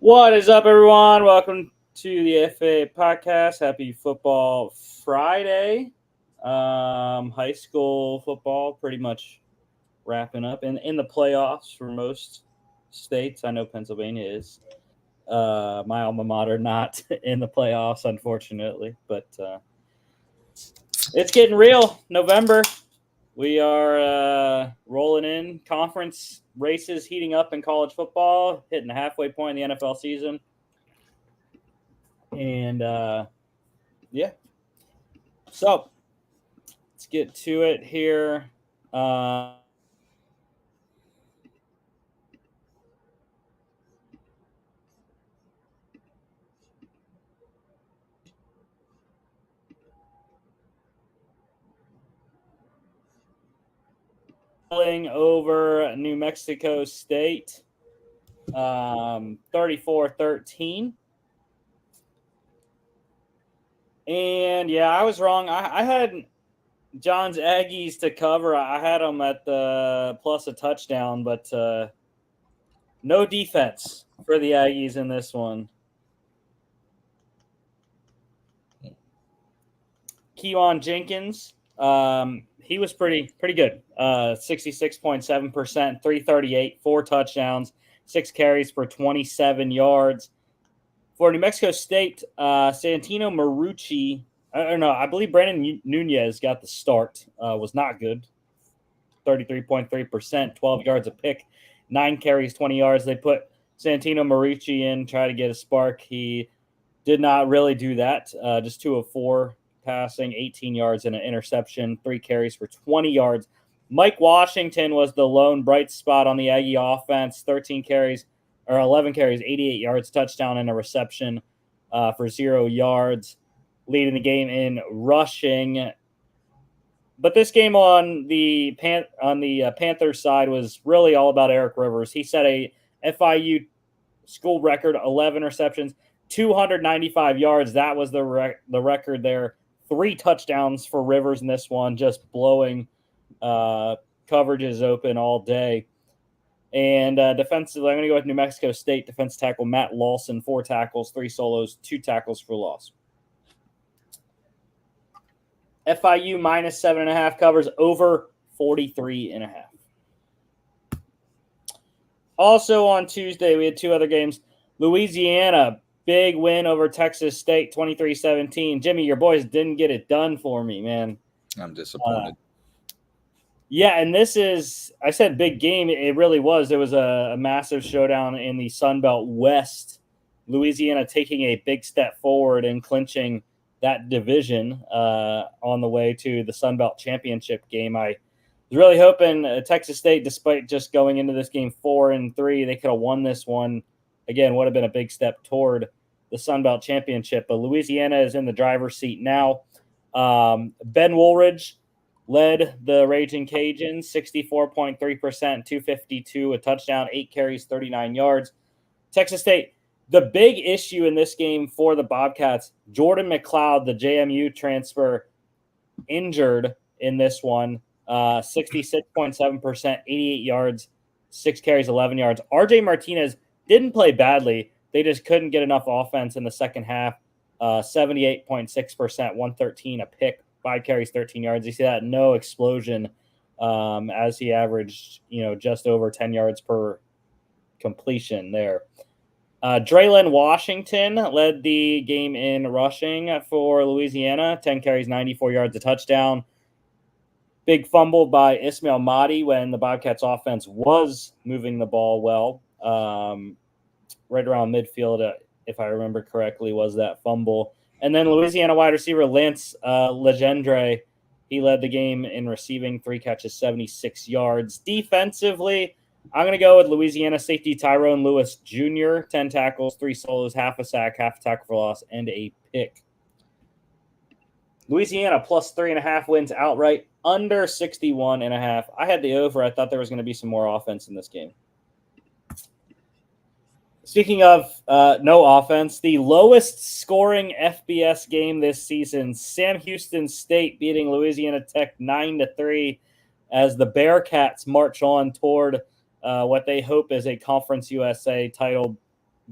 What is up, everyone? Welcome to the FA podcast. Happy Football Friday. High school football pretty much wrapping up in the playoffs for most states. I know Pennsylvania is. My alma mater not in the playoffs, unfortunately, but it's getting real. November, we are rolling in. Conference races heating up in college football, hitting the halfway point in the NFL season. And yeah, so let's get to it here. Over New Mexico State, 34-13. And yeah, I was wrong. I had John's Aggies to cover. I had them at the plus a touchdown, but no defense for the Aggies in this one. Keon Jenkins, he was pretty good. 66.7%, 338, 4 touchdowns, 6 carries for 27 yards. For New Mexico State, Santino Marucci, I believe Brandon Nunez got the start. Was not good. 33.3%, 12 yards a pick, 9 carries, 20 yards. They put Santino Marucci in, try to get a spark. He did not really do that. Just 2 of 4 passing, 18 yards and an interception, 3 carries for 20 yards. Mike Washington was the lone bright spot on the Aggie offense, 11 carries, 88 yards, touchdown and a reception for 0 yards, leading the game in rushing. But this game on the Panthers side was really all about Eric Rivers. He set a FIU school record, 11 receptions, 295 yards. That was the record there. 3 touchdowns for Rivers in this one, just blowing coverages open all day. And defensively, I'm going to go with New Mexico State defense tackle Matt Lawson, 4 tackles, 3 solos, 2 tackles for loss. FIU minus 7.5 covers over 43.5. Also on Tuesday, we had 2 other games. Louisiana, big win over Texas State, 23-17. Jimmy, your boys didn't get it done for me, man. I'm disappointed. Yeah, and this is, I said big game. It really was. There was a massive showdown in the Sun Belt West. Louisiana taking a big step forward and clinching that division on the way to the Sun Belt Championship game. I was really hoping Texas State, despite just going into this game 4-3, they could have won this one. Again, would have been a big step toward the Sun Belt Championship. But Louisiana is in the driver's seat now. Ben Woolridge led the Raging Cajuns, 64.3%, 252, a touchdown, 8 carries, 39 yards. Texas State, the big issue in this game for the Bobcats, Jordan McLeod, the JMU transfer, injured in this one, 66.7%, 88 yards, 6 carries, 11 yards. RJ Martinez didn't play badly. They just couldn't get enough offense in the second half. 78.6%, 113, a pick, 5 carries, 13 yards. You see that no explosion as he averaged, just over 10 yards per completion there. Draylon Washington led the game in rushing for Louisiana, 10 carries, 94 yards, a touchdown. Big fumble by Ismail Mahdi when the Bobcats offense was moving the ball well. Right around midfield, if I remember correctly, was that fumble. And then Louisiana wide receiver Lance Legendre, he led the game in receiving, 3 catches, 76 yards. Defensively, I'm going to go with Louisiana safety Tyrone Lewis Jr., 10 tackles, 3 solos, half a sack, half a tackle for loss, and a pick. Louisiana plus 3.5 wins outright, under 61.5. I had the over. I thought there was going to be some more offense in this game. Speaking of no offense, the lowest scoring FBS game this season, Sam Houston State beating Louisiana Tech 9-3 as the Bearcats march on toward what they hope is a Conference USA title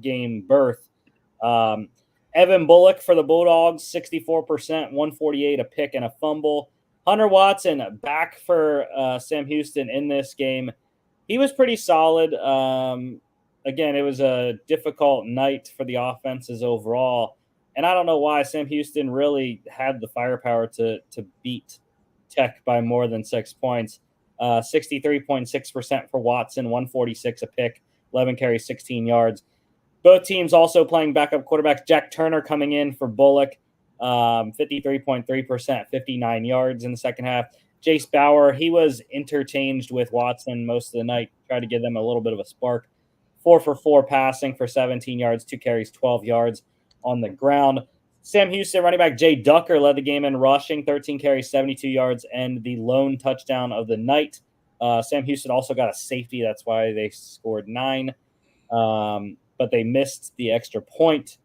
game berth. Evan Bullock for the Bulldogs, 64%, 148, a pick and a fumble. Hunter Watson back for Sam Houston in this game. He was pretty solid. Again, it was a difficult night for the offenses overall. And I don't know why Sam Houston really had the firepower to beat Tech by more than 6 points. 63.6% for Watson, 146 a pick, 11 carries, 16 yards. Both teams also playing backup quarterbacks. Jack Turner coming in for Bullock, 53.3%, 59 yards in the second half. Jace Bauer, he was interchanged with Watson most of the night, tried to give them a little bit of a spark. 4 for 4 passing for 17 yards, 2 carries, 12 yards on the ground. Sam Houston running back Jay Ducker led the game in rushing, 13 carries, 72 yards, and the lone touchdown of the night. Sam Houston also got a safety. That's why they scored 9. But they missed the extra point,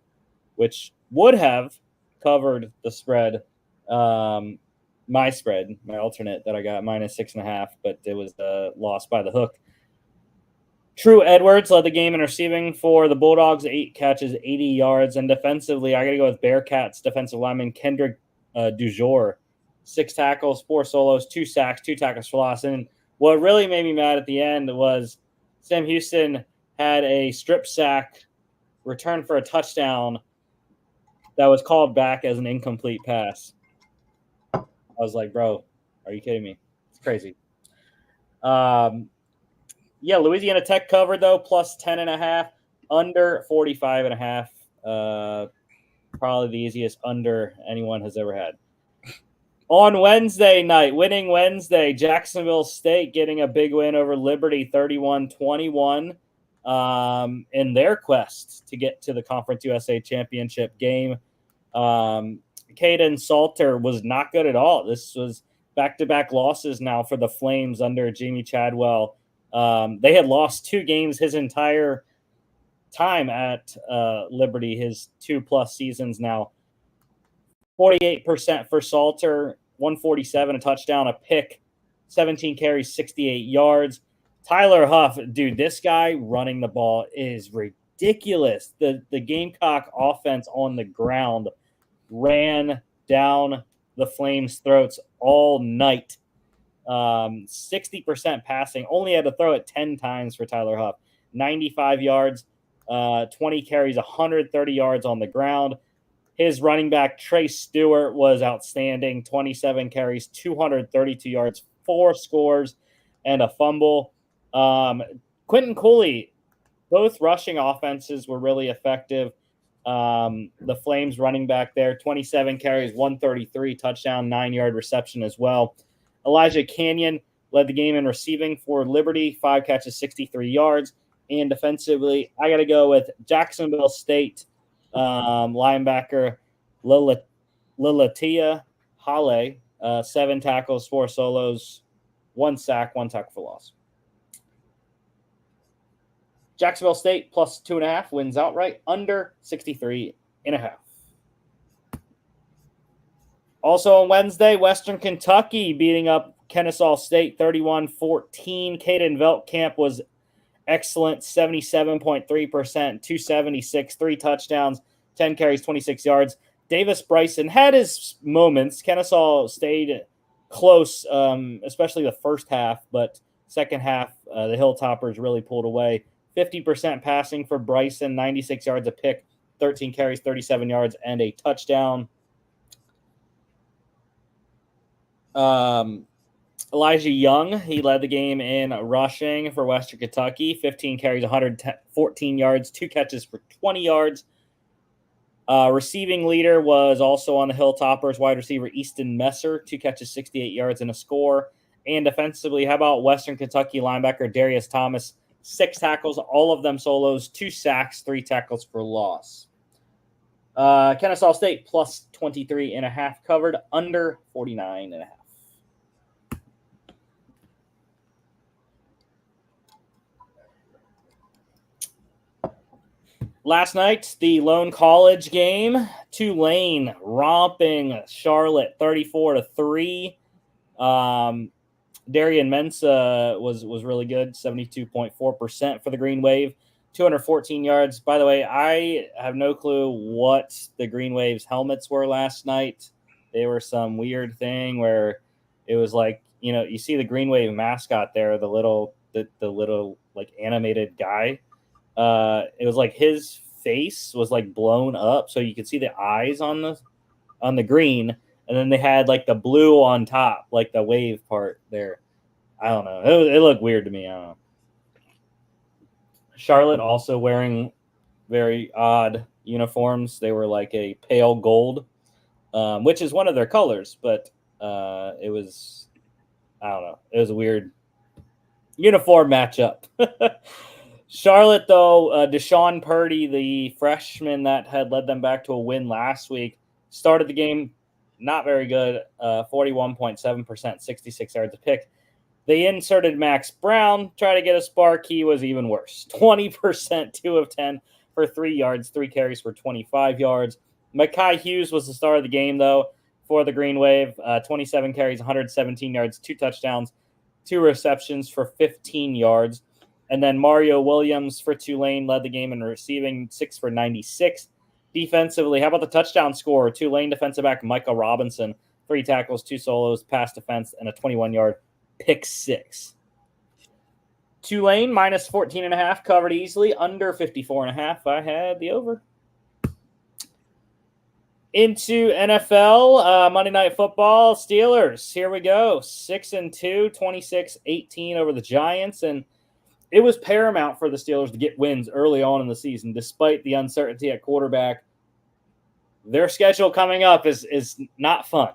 which would have covered the spread. My spread, my alternate that I got, -6.5, but it was lost by the hook. True Edwards led the game in receiving for the Bulldogs, 8 catches, 80 yards. And defensively, I got to go with Bearcats defensive lineman Kendrick Dujour, 6 tackles, 4 solos, 2 sacks, 2 tackles for loss. And what really made me mad at the end was Sam Houston had a strip sack return for a touchdown that was called back as an incomplete pass. I was like, bro, are you kidding me? It's crazy. Yeah, Louisiana Tech covered, though, plus 10.5, under 45.5. Probably the easiest under anyone has ever had. On Wednesday night, winning Wednesday, Jacksonville State getting a big win over Liberty, 31-21, in their quest to get to the Conference USA Championship game. Caden Salter was not good at all. This was back-to-back losses now for the Flames under Jamie Chadwell. They had lost 2 games his entire time at Liberty, his 2+ seasons now. 48% for Salter, 147, a touchdown, a pick, 17 carries, 68 yards. Tyler Huff, dude, this guy running the ball is ridiculous. The Gamecock offense on the ground ran down the Flames' throats all night. 60% passing, only had to throw it 10 times for Tyler Huff. 95 yards, 20 carries, 130 yards on the ground. His running back, Trey Stewart, was outstanding. 27 carries, 232 yards, 4 scores, and a fumble. Quentin Cooley, both rushing offenses were really effective. The Flames running back there, 27 carries, 133, touchdown, 9-yard reception as well. Elijah Canyon led the game in receiving for Liberty, 5 catches, 63 yards. And defensively, I got to go with Jacksonville State linebacker Lilatia Hale, 7 tackles, 4 solos, 1 sack, 1 tackle for loss. Jacksonville State plus 2.5 wins outright, under 63.5. Also on Wednesday, Western Kentucky beating up Kennesaw State 31-14. Caden Veltkamp was excellent, 77.3%, 276, 3 touchdowns, 10 carries, 26 yards. Davis Bryson had his moments. Kennesaw stayed close, especially the first half, but second half, the Hilltoppers really pulled away. 50% passing for Bryson, 96 yards a pick, 13 carries, 37 yards, and a touchdown. Elijah Young, he led the game in rushing for Western Kentucky, 15 carries, 114 yards, 2 catches for 20 yards. Receiving leader was also on the Hilltoppers, wide receiver Easton Messer, 2 catches, 68 yards, and a score. And defensively, how about Western Kentucky linebacker Darius Thomas, 6 tackles, all of them solos, 2 sacks, 3 tackles for loss. Kennesaw State plus 23.5 covered, under 49.5. Last night, the lone college game, Tulane romping Charlotte 34-3. Darian Mensah was really good, 72.4% for the Green Wave. 214 yards. By the way, I have no clue what the Green Wave's helmets were last night. They were some weird thing where it was like, you see the Green Wave mascot there, the little like animated guy. It was like his face was like blown up, so you could see the eyes on the green, and then they had like the blue on top, like the wave part there. I don't know. It looked weird to me. I don't know. Charlotte also wearing very odd uniforms. They were like a pale gold, which is one of their colors, but it was, I don't know. It was a weird uniform matchup. Charlotte, though, Deshaun Purdy, the freshman that had led them back to a win last week, started the game not very good, 41.7%, 66 yards a pick. They inserted Max Brown, try to get a spark. He was even worse. 20%, 2 of 10 for 3 yards, 3 carries for 25 yards. Mekhi Hughes was the star of the game, though, for the Green Wave. 27 carries, 117 yards, 2 touchdowns, 2 receptions for 15 yards. And then Mario Williams for Tulane led the game in receiving, 6 for 96. Defensively, how about the touchdown scorer? Tulane defensive back Michael Robinson, 3 tackles, 2 solos, pass defense, and a 21-yard pick 6. Tulane minus 14.5 covered easily. Under 54.5. I had the over. Into NFL, Monday Night Football, Steelers. Here we go. 6-2, 26-18 over the Giants. And it was paramount for the Steelers to get wins early on in the season, despite the uncertainty at quarterback. Their schedule coming up is not fun.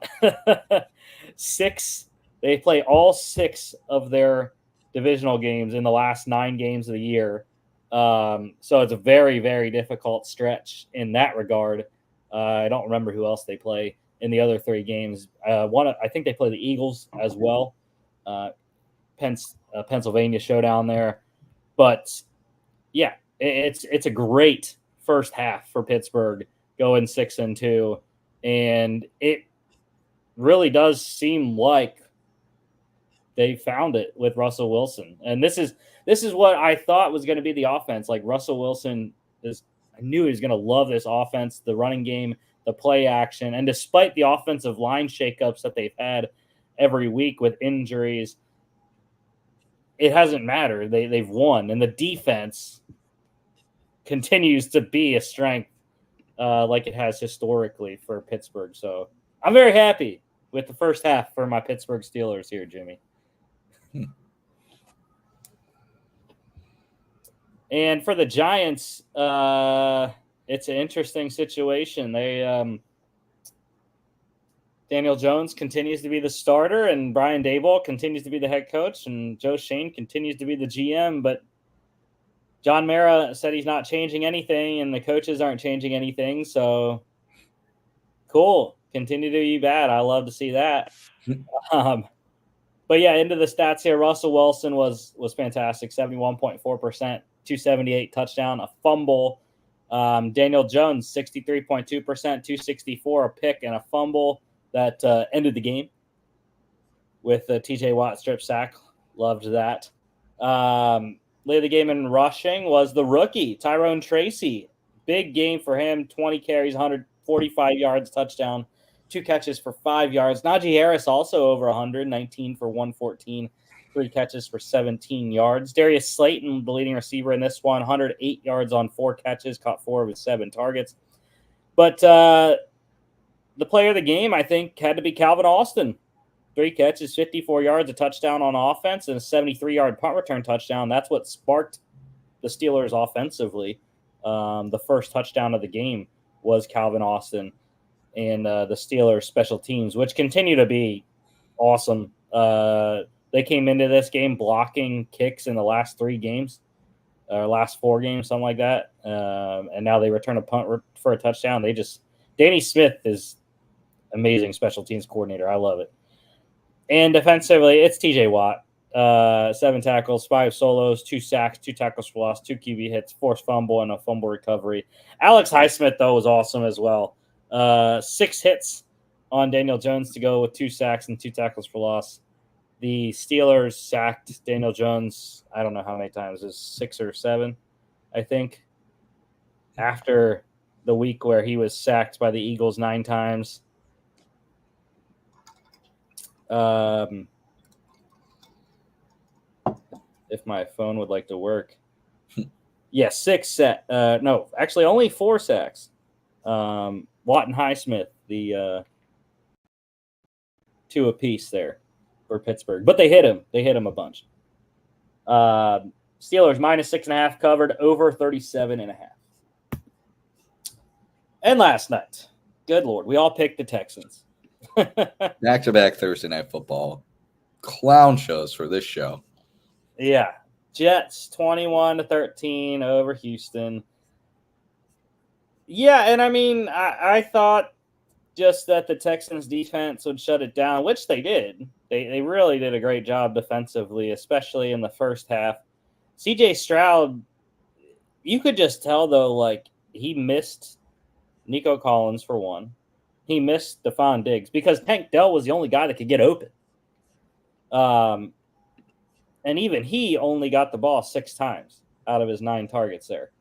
They play all 6 of their divisional games in the last 9 games of the year. So it's a very, very difficult stretch in that regard. I don't remember who else they play in the other 3 games. I think they play the Eagles as well. Pennsylvania showdown there. But yeah, it's a great first half for Pittsburgh going 6-2, and it really does seem like they found it with Russell Wilson. And this is what I thought was going to be the offense. Like Russell Wilson I knew he was going to love this offense, the running game, the play action, and despite the offensive line shakeups that they've had every week with injuries, it hasn't mattered. They've won, and the defense continues to be a strength like it has historically for Pittsburgh. So I'm very happy with the first half for my Pittsburgh Steelers here, Jimmy. And for the Giants, it's an interesting situation. Daniel Jones continues to be the starter, and Brian Daboll continues to be the head coach, and Joe Shane continues to be the GM. But John Mara said he's not changing anything, and the coaches aren't changing anything. So cool. Continue to be bad. I love to see that. But yeah, into the stats here. Russell Wilson was fantastic. 71.4%, 278 touchdown, a fumble. Daniel Jones, 63.2%, 264, a pick and a fumble that ended the game with the TJ Watt strip sack. Loved that. Led the game in rushing was the rookie, Tyrone Tracy. Big game for him, 20 carries, 145 yards, touchdown, 2 catches for 5 yards. Najee Harris also over 100, 19 for 114, 3 catches for 17 yards. Darius Slayton, the leading receiver in this one, 108 yards on 4 catches, caught 4 of his 7 targets. But the player of the game, I think, had to be Calvin Austin. 3 catches, 54 yards, a touchdown on offense, and a 73-yard punt return touchdown. That's what sparked the Steelers offensively. The first touchdown of the game was Calvin Austin and the Steelers special teams, which continue to be awesome. They came into this game blocking kicks in the last 3 games, or last 4 games, something like that. And now they return a punt for a touchdown. Danny Smith is amazing special teams coordinator. I love it. And defensively, it's TJ Watt. 7 tackles, 5 solos, 2 sacks, 2 tackles for loss, 2 QB hits, forced fumble, and a fumble recovery. Alex Highsmith, though, was awesome as well. 6 hits on Daniel Jones to go with 2 sacks and 2 tackles for loss. The Steelers sacked Daniel Jones, I don't know how many times, it was 6 or 7. I think, after the week where he was sacked by the Eagles 9 times. If my phone would like to work. Yeah, 6 no, actually only 4 sacks. Watt and Highsmith, the 2 apiece there for Pittsburgh. But they hit him. They hit him a bunch. Steelers -6.5 covered, over 37.5. And last night, good Lord, we all picked the Texans. Back-to-back Thursday Night Football. Clown shows for this show. Yeah. Jets 21-13 over Houston. Yeah, and I mean, I thought just that the Texans defense would shut it down, which they did. They really did a great job defensively, especially in the first half. CJ Stroud, you could just tell, though, like, he missed Nico Collins for one. He missed Stephon Diggs because Tank Dell was the only guy that could get open. And even he only got the ball 6 times out of his 9 targets there.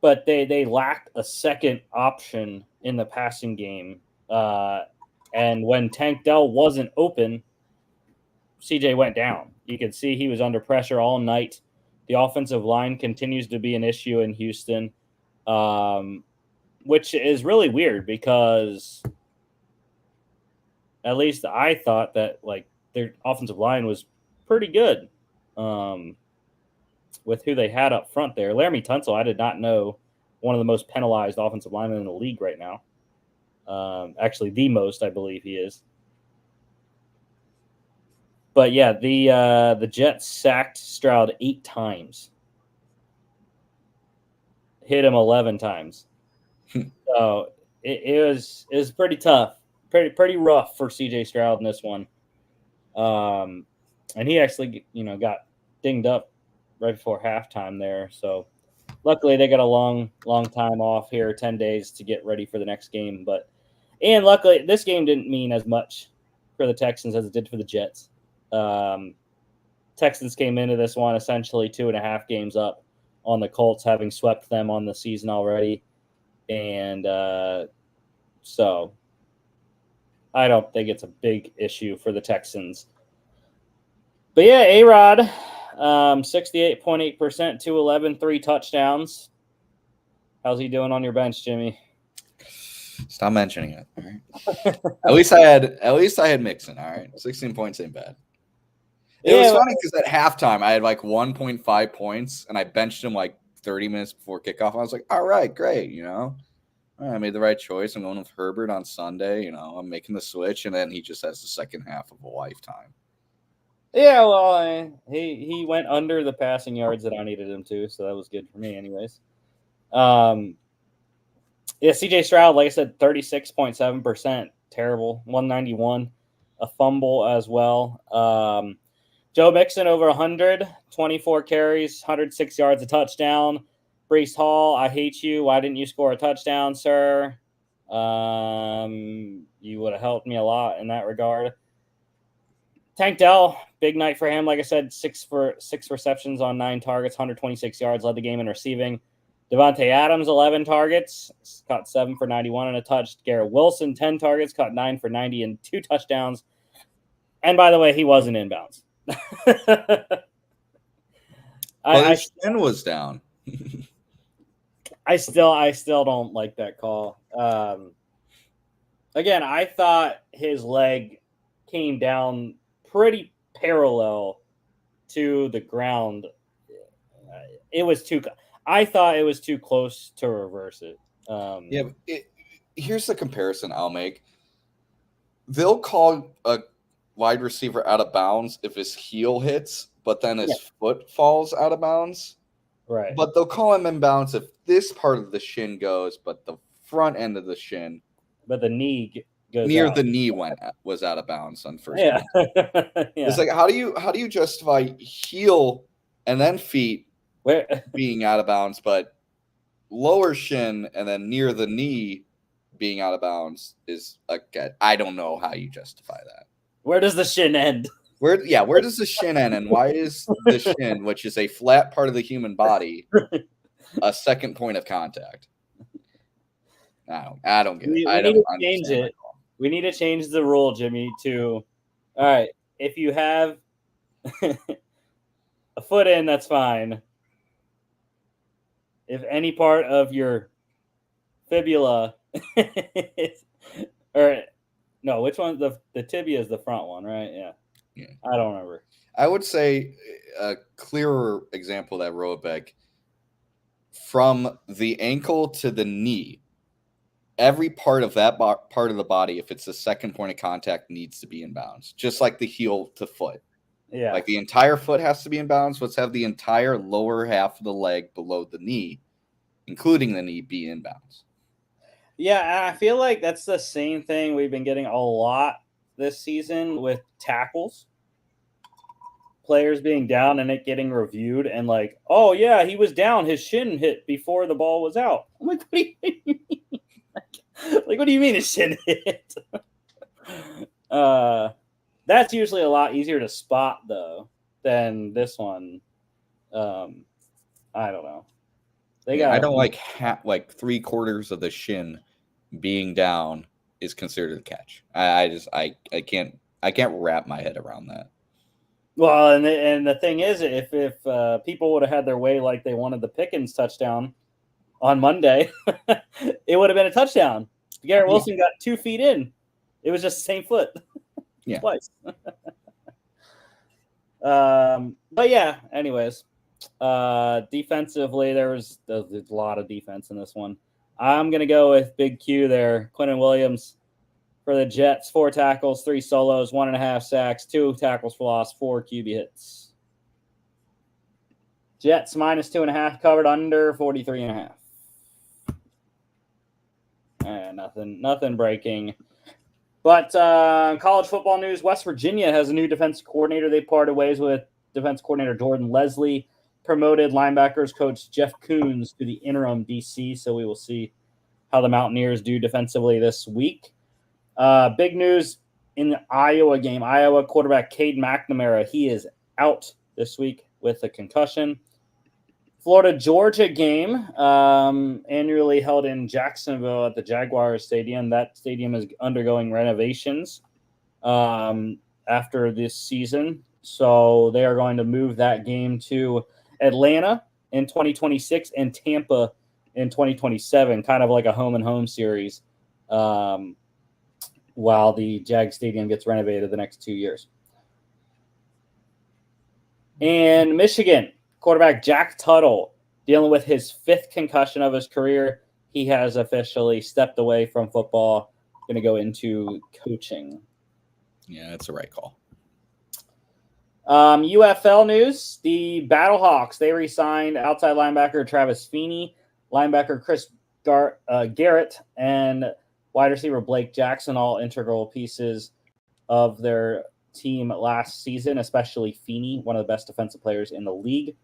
But they lacked a second option in the passing game. And when Tank Dell wasn't open, CJ went down. You could see he was under pressure all night. The offensive line continues to be an issue in Houston, which is really weird because at least I thought that like their offensive line was pretty good with who they had up front there. Laramie Tunsil, I did not know, one of the most penalized offensive linemen in the league right now. Actually, the most, I believe he is. But yeah, the Jets sacked Stroud 8 times, hit him 11 times. So it was pretty tough, pretty rough for CJ Stroud in this one. And he actually got dinged up right before halftime there. So luckily they got a long time off here, 10 days to get ready for the next game. And luckily this game didn't mean as much for the Texans as it did for the Jets. Texans came into this one essentially 2.5 games up on the Colts, having swept them on the season already. And so I don't think it's a big issue for the Texans. But yeah, A-Rod, 68.8%, 211, 3 touchdowns. How's he doing on your bench, Jimmy? Stop mentioning it. All right. at least I had Mixon. All right, 16 points ain't bad. It was funny because at halftime I had like 1.5 points, and I benched him like 30 minutes before kickoff. I was like, all right, great, I made the right choice. I'm going with Herbert on Sunday. I'm making the switch, and then he just has the second half of a lifetime. Yeah, well, he went under the passing yards that I needed him to, so that was good for me anyways. Yeah, CJ Stroud, like I said, 36.7%, terrible, 191, a fumble as well. Joe Mixon over 100, 24 carries, 106 yards, a touchdown. Breece Hall, I hate you. Why didn't you score a touchdown, sir? You would have helped me a lot in that regard. Tank Dell, big night for him. Like I said, 6 receptions on 9 targets, 126 yards, led the game in receiving. Devontae Adams, 11 targets, caught 7 for 91 and a touch. Garrett Wilson, 10 targets, caught 9 for 90 and 2 touchdowns. And by the way, he wasn't inbounds. His chin was down. I still don't like that call. Again, I thought his leg came down pretty parallel to the ground. I thought it was too close to reverse it. Here's the comparison I'll make. They'll call a wide receiver out of bounds if his heel hits, but then his foot falls out of bounds. Right. But they'll call him in bounds if this part of the shin goes, but the front end of the shin. But the knee goes near out. The knee was out of bounds on first. Yeah. It's like how do you justify heel and then feet being out of bounds, but lower shin and then near the knee being out of bounds is I don't know how you justify that. Where does the shin end? Where does the shin end, and why is the shin, which is a flat part of the human body, a second point of contact? I don't get it. I don't understand it. We need to change the rule, Jimmy, to all right, if you have a foot in, that's fine. If any part of your fibula or no, which one? The tibia is the front one, right? Yeah. I don't remember. I would say a clearer example that Roebeck, from the ankle to the knee, every part of that part of the body, if it's the second point of contact, needs to be in bounds, just like the heel to foot. Yeah. Like the entire foot has to be in bounds. Let's have the entire lower half of the leg below the knee, including the knee, be in bounds. Yeah, and I feel like that's the same thing we've been getting a lot this season with tackles. Players being down and it getting reviewed and like, oh yeah, he was down. His shin hit before the ball was out. I'm like, what do you mean? Like, what do you mean his shin hit? That's usually a lot easier to spot though than this one. I don't know. I don't like like 3/4 of the shin being down is considered a catch. I can't wrap my head around that. Well, and the thing is, if people would have had their way like they wanted the Pickens touchdown on Monday, it would have been a touchdown. Garrett Wilson got 2 feet in. It was just the same foot. Yeah. Twice. But yeah, anyways. Defensively, there's a lot of defense in this one. I'm going to go with Big Q there. Quentin Williams for the Jets, 4 tackles, 3 solos, 1.5 sacks, 2 tackles for loss, 4 QB hits. Jets -2.5 covered under 43.5. Nothing breaking. But college football news, West Virginia has a new defensive coordinator. They parted ways with defense coordinator Jordan Leslie, promoted linebackers coach Jeff Coons to the interim DC. So we will see how the Mountaineers do defensively this week. Big news in the Iowa game. Iowa quarterback Cade McNamara, he is out this week with a concussion. Florida-Georgia game, annually held in Jacksonville at the Jaguars Stadium. That stadium is undergoing renovations after this season. So they are going to move that game to Atlanta in 2026 and Tampa in 2027, kind of like a home-and-home series, while the Jag Stadium gets renovated the next 2 years. And Michigan, quarterback Jack Tuttle, dealing with his 5th concussion of his career. He has officially stepped away from football, going to go into coaching. Yeah, that's the right call. UFL news, the Battlehawks, they re-signed outside linebacker Travis Feeney, linebacker Chris Garrett, and wide receiver Blake Jackson, all integral pieces of their team last season, especially Feeney, one of the best defensive players in the league.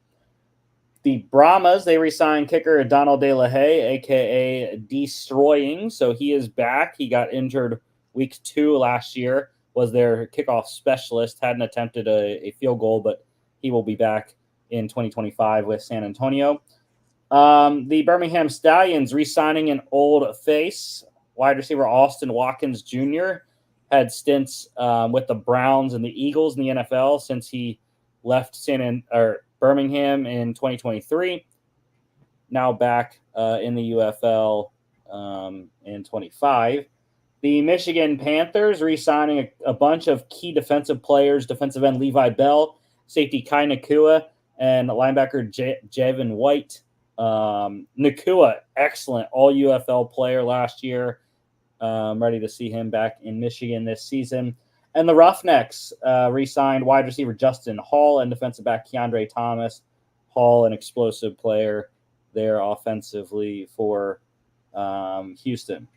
The Brahmas, they re-signed kicker Donald De La Haye, a.k.a. Destroying, so he is back. He got injured week 2 last year, was their kickoff specialist, hadn't attempted a field goal, but he will be back in 2025 with San Antonio. The Birmingham Stallions re-signing an old face, wide receiver Austin Watkins Jr., had stints with the Browns and the Eagles in the NFL since he left Birmingham in 2023. Now back in the UFL in 25. The Michigan Panthers re-signing a bunch of key defensive players, defensive end Levi Bell, safety Kai Nakua, and linebacker Javin White. Nakua, excellent all-UFL player last year. Ready to see him back in Michigan this season. And the Roughnecks re-signed wide receiver Justin Hall and defensive back Keandre Thomas. Hall, an explosive player there offensively for Houston.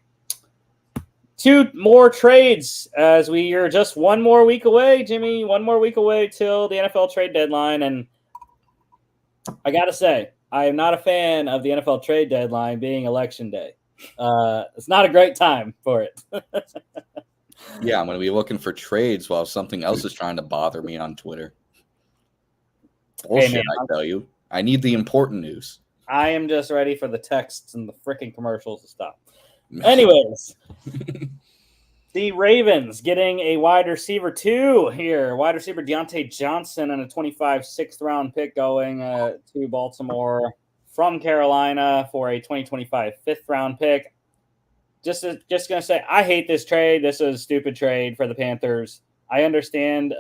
2 more trades as we are just 1 more week away, Jimmy. 1 more week away till the NFL trade deadline. And I got to say, I am not a fan of the NFL trade deadline being election day. It's not a great time for it. Yeah, I'm going to be looking for trades while something else is trying to bother me on Twitter. Bullshit, man, I tell you. I need the important news. I am just ready for the texts and the freaking commercials to stop. Anyways, the Ravens getting a wide receiver 2 here. Wide receiver Deontay Johnson and a 25 6th-round pick going to Baltimore from Carolina for a 2025 5th-round pick. Just going to say, I hate this trade. This is a stupid trade for the Panthers. I understand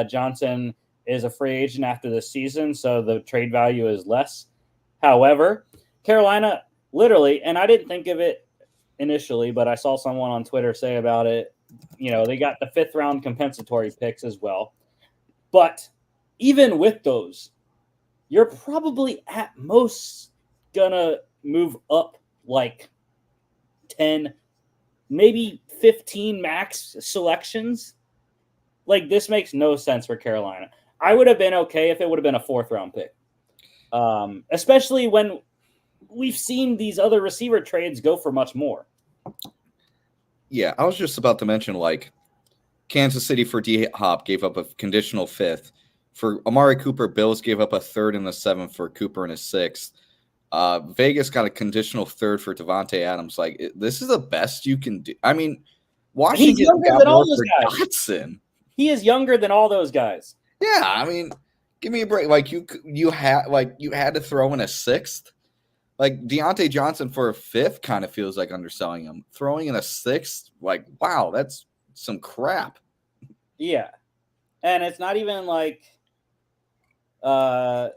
Johnson is a free agent after this season, so the trade value is less. However, Carolina literally, and I didn't think of it initially, but I saw someone on Twitter say about it, they got the 5th-round compensatory picks as well. But even with those, you're probably at most going to move up like 10, maybe 15 max selections. Like, this makes no sense for Carolina. I would have been okay if it would have been a 4th-round pick, especially when we've seen these other receiver trades go for much more. Yeah, I was just about to mention, like, Kansas City for D-Hop gave up a conditional 5th. For Amari Cooper, Bills gave up a 3rd and a 7th for Cooper and a 6th. Vegas got a conditional 3rd for Devontae Adams. Like, this is the best you can do. I mean, Washington got more for Dotson. He is younger than all those guys. Yeah, I mean, give me a break. Like, you had to throw in a 6th. Like, Deontay Johnson for a 5th kind of feels like underselling him. Throwing in a 6th, like, wow, that's some crap. Yeah. And it's not even like the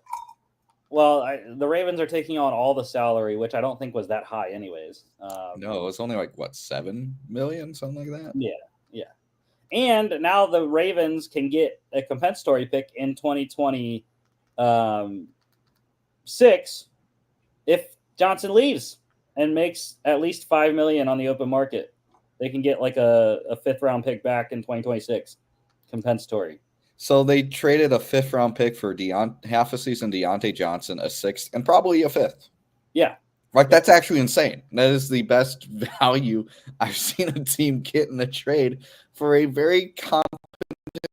Ravens are taking on all the salary, which I don't think was that high anyways. No, it was only like, what, $7 million, something like that? Yeah. And now the Ravens can get a compensatory pick in 2026 if Johnson leaves and makes at least $5 million on the open market. They can get like a 5th-round pick back in 2026, compensatory. So they traded a 5th-round pick for half a season Deontay Johnson, a 6th, and probably a 5th. Yeah. Like, that's actually insane. That is the best value I've seen a team get in a trade for a very competent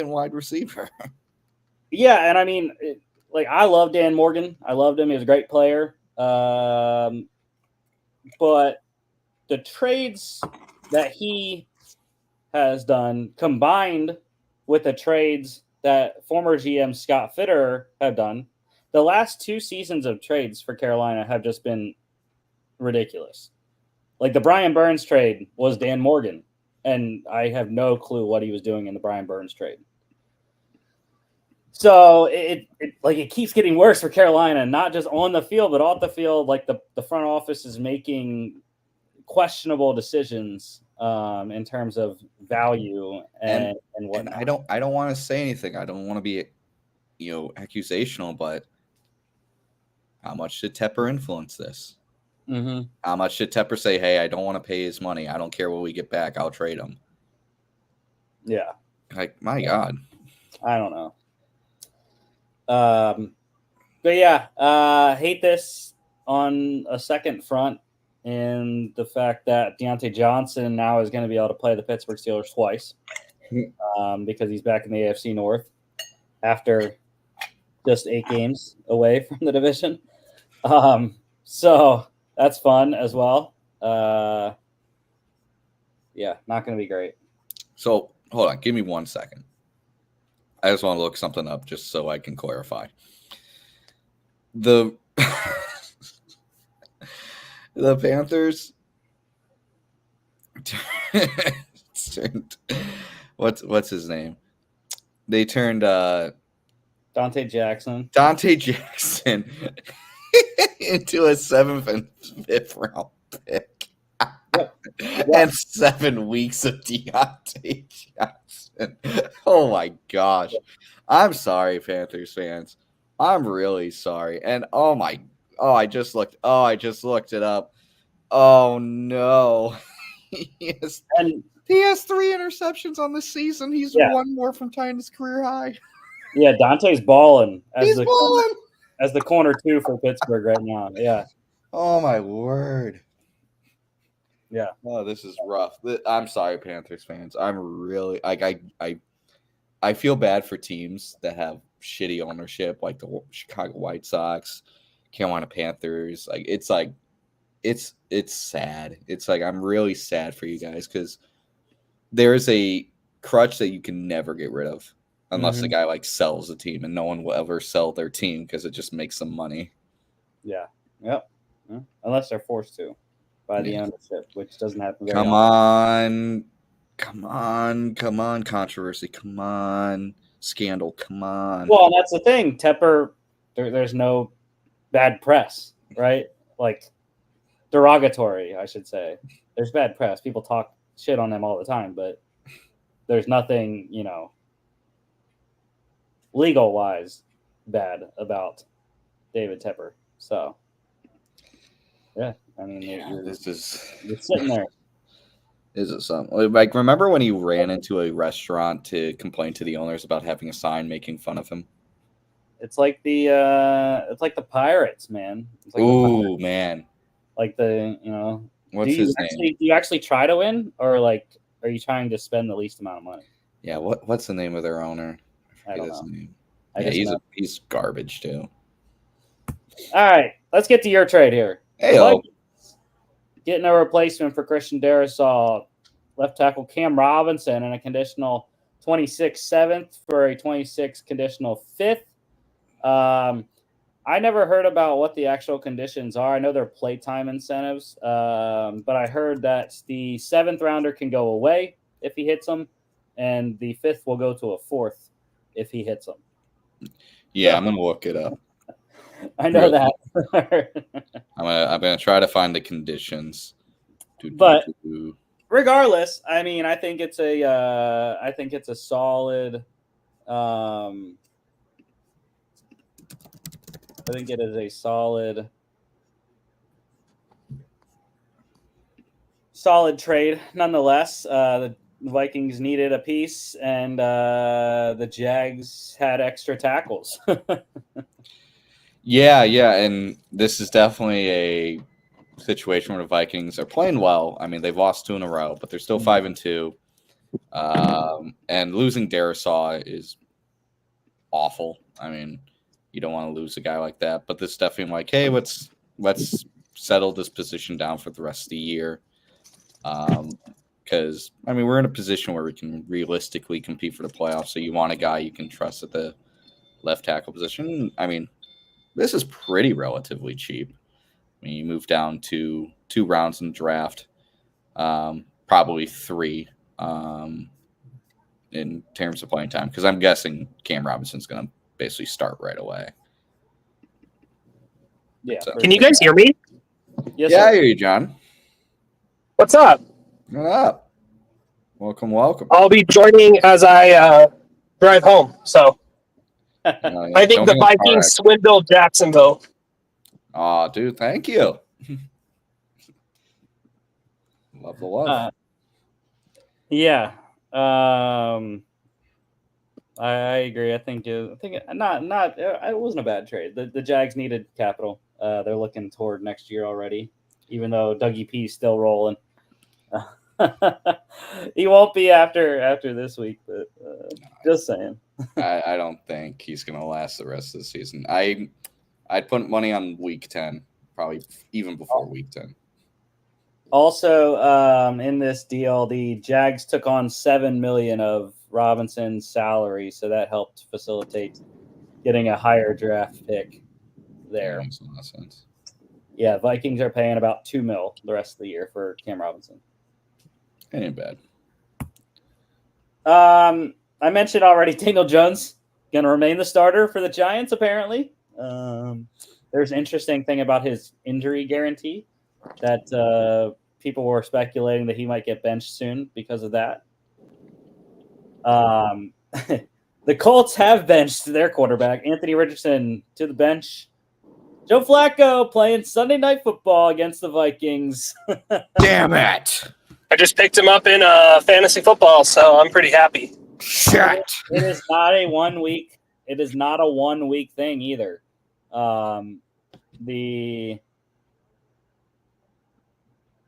wide receiver. Yeah, and I mean, I love Dan Morgan. I loved him. He was a great player. But the trades that he has done, combined with the trades that former GM Scott Fitter have done, the last 2 seasons of trades for Carolina have just been ridiculous. Like, the Brian Burns trade was Dan Morgan, and I have no clue what he was doing in the Brian Burns trade. So it keeps getting worse for Carolina, not just on the field, but off the field. Like, the front office is making questionable decisions in terms of value and whatnot. And I don't want to say anything. I don't want to be, accusational, but how much did Tepper influence this? Mm-hmm. How much did Tepper say, hey, I don't want to pay his money. I don't care what we get back. I'll trade him. Yeah. Like, my God. I don't know. But yeah, hate this on a second front in the fact that Deontay Johnson now is going to be able to play the Pittsburgh Steelers twice because he's back in the AFC North after just 8 games away from the division. So that's fun as well. Yeah, not going to be great. So hold on. Give me 1 second. I just want to look something up just so I can clarify. The Panthers turned what's his name? They turned Dante Jackson into a 7th and 5th round pick. Yep. And 7 weeks of Deontay Johnson. Oh my gosh. I'm sorry, Panthers fans. I'm really sorry. And I just looked it up. Oh no. He has 3 interceptions on the season. He's 1 more from tying his career high. Yeah, Dante's balling as the corner 2 for Pittsburgh right now. Yeah. Oh my word. Yeah. Oh, this is rough. I'm sorry, Panthers fans. I'm really like I feel bad for teams that have shitty ownership, like the Chicago White Sox, Carolina Panthers. It's sad. It's like I'm really sad for you guys because there's a crutch that you can never get rid of unless the guy like sells the team, and no one will ever sell their team because it just makes them money. Yeah. Yep. Yeah. Unless they're forced to by the ownership, which doesn't happen very Come often. come on, controversy, come on, scandal, come on. Well, that's the thing. Tepper, there's no bad press, right? Like derogatory, I should say. There's bad press. People talk shit on them all the time, but there's nothing, legal wise bad about David Tepper. So, yeah, I mean, you're sitting there. Is it something like remember when he ran into a restaurant to complain to the owners about having a sign making fun of him? It's like the Pirates, man. It's like Ooh, man. Like the. What's his name? Do you actually try to win, or like are you trying to spend the least amount of money? Yeah, what's the name of their owner? I don't know. His name. Yeah, he's garbage too. All right, let's get to your trade here. Hey, getting a replacement for Christian Darrisaw, left tackle Cam Robinson, and a conditional 26 7th for a 26 conditional 5th. I never heard about what the actual conditions are. I know they're playtime incentives, but I heard that the 7th rounder can go away if he hits them, and the 5th will go to a 4th if he hits them. Yeah, I'm gonna look it up. I know that. I'm gonna try to find the conditions. But regardless, I mean, I think it's a solid. I think it is a solid trade, nonetheless. The Vikings needed a piece, and the Jags had extra tackles. Yeah, and this is definitely a situation where the Vikings are playing well. I mean, they've lost 2 in a row, but they're still 5-2. And losing Darrisaw is awful. I mean, you don't want to lose a guy like that. But this definitely like, hey, let's settle this position down for the rest of the year. Because I mean, we're in a position where we can realistically compete for the playoffs. So you want a guy you can trust at the left tackle position. I mean, this is pretty relatively cheap. I mean, you move down to 2 rounds in the draft, probably 3 in terms of playing time, because I'm guessing Cam Robinson's going to basically start right away. Yeah. So. Can you guys hear me? Yes, yeah, sir. I hear you, John. What's up? What up? Welcome. I'll be joining as I drive home. So I think the Vikings swindled Jacksonville. Oh, dude, thank you. Love the love. Yeah. I agree. I think not. It wasn't a bad trade. The Jags needed capital. They're looking toward next year already, even though Dougie P's still rolling. He won't be after this week, but just saying. I don't think he's going to last the rest of the season. I'd put money on week 10, probably even before week 10. Also, in this deal, the Jags took on $7 million of Robinson's salary, so that helped facilitate getting a higher draft pick there. That makes a lot of sense. Yeah, Vikings are paying about $2 million the rest of the year for Cam Robinson. Ain't bad. I mentioned already Daniel Jones going to remain the starter for the Giants, apparently. There's an interesting thing about his injury guarantee that people were speculating that he might get benched soon because of that. The Colts have benched their quarterback, Anthony Richardson, to the bench. Joe Flacco playing Sunday Night Football against the Vikings. Damn it. I just picked him up in fantasy football, so I'm pretty happy. Shit. It is not a 1 week. It is not a 1 week thing either.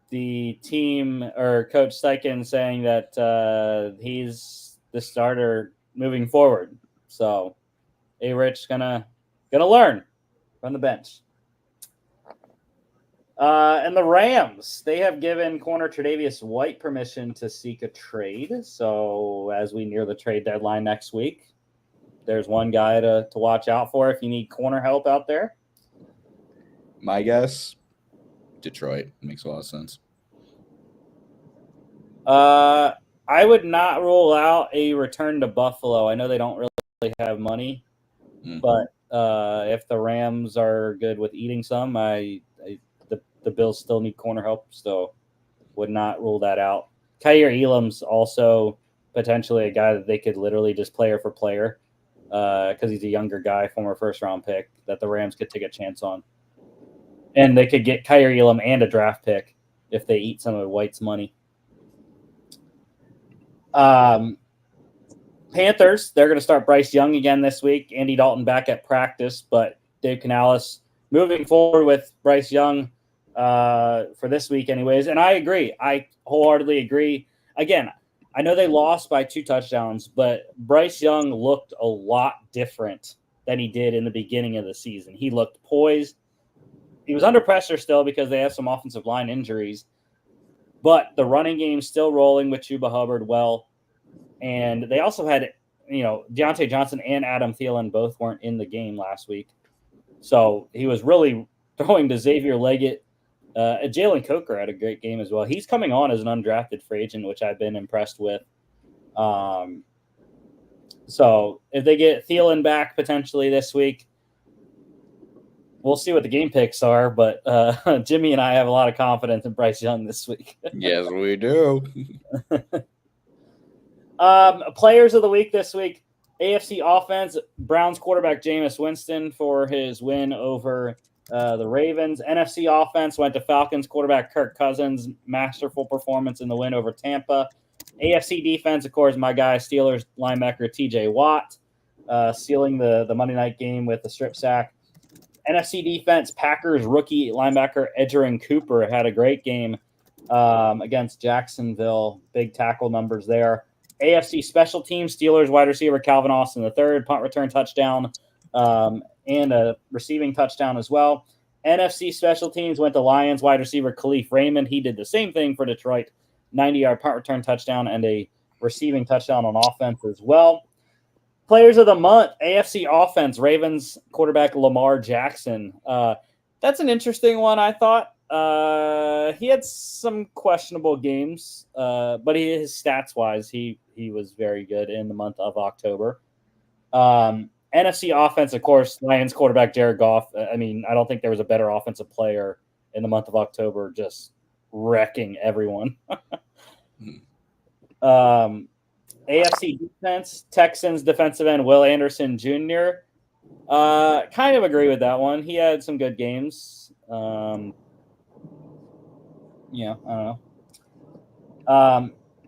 the team or Coach Steichen saying that he's the starter moving forward. So A-Rich gonna learn from the bench. And the Rams, they have given corner Tre'Davious White permission to seek a trade. So as we near the trade deadline next week, there's one guy to watch out for if you need corner help out there. My guess, Detroit. Makes a lot of sense. I would not rule out a return to Buffalo. I know they don't really have money, but if the Rams are good with eating some, the Bills still need corner help, so would not rule that out. Kaiir Elam's also potentially a guy that they could literally just player for player because he's a younger guy, former first-round pick that the Rams could take a chance on. And they could get Kaiir Elam and a draft pick if they eat some of White's money. Panthers, they're going to start Bryce Young again this week. Andy Dalton back at practice, but Dave Canales moving forward with Bryce Young for this week anyways. And I agree. I wholeheartedly agree. Again, I know they lost by 2 touchdowns, but Bryce Young looked a lot different than he did in the beginning of the season. He looked poised. He was under pressure still because they have some offensive line injuries, but the running game's still rolling with Chuba Hubbard well. And they also had, Deontay Johnson and Adam Thielen both weren't in the game last week. So he was really throwing to Xavier Leggett. Jalen Coker had a great game as well. He's coming on as an undrafted free agent, which I've been impressed with. So if they get Thielen back potentially this week, we'll see what the game picks are. But Jimmy and I have a lot of confidence in Bryce Young this week. Yes, we do. Players of the week this week, AFC offense, Browns quarterback Jameis Winston for his win over the Ravens. NFC offense went to Falcons quarterback Kirk Cousins, masterful performance in the win over Tampa. AFC defense, of course, my guy, Steelers linebacker TJ Watt, sealing the Monday night game with the strip sack. NFC defense, Packers rookie linebacker Edgerrin Cooper had a great game against Jacksonville. Big tackle numbers there. AFC special teams, Steelers wide receiver Calvin Austin III, punt return touchdown, and a receiving touchdown as well. NFC special teams went to Lions wide receiver Khalif Raymond. He did the same thing for Detroit, 90-yard punt return touchdown and a receiving touchdown on offense as well. Players of the month, AFC offense, Ravens quarterback Lamar Jackson. That's an interesting one, I thought. He had some questionable games, but his stats-wise, he was very good in the month of October. NFC offense, of course, Lions quarterback Jared Goff. I mean, I don't think there was a better offensive player in the month of October, just wrecking everyone. AFC defense, Texans defensive end Will Anderson Jr. Kind of agree with that one. He had some good games. I don't know.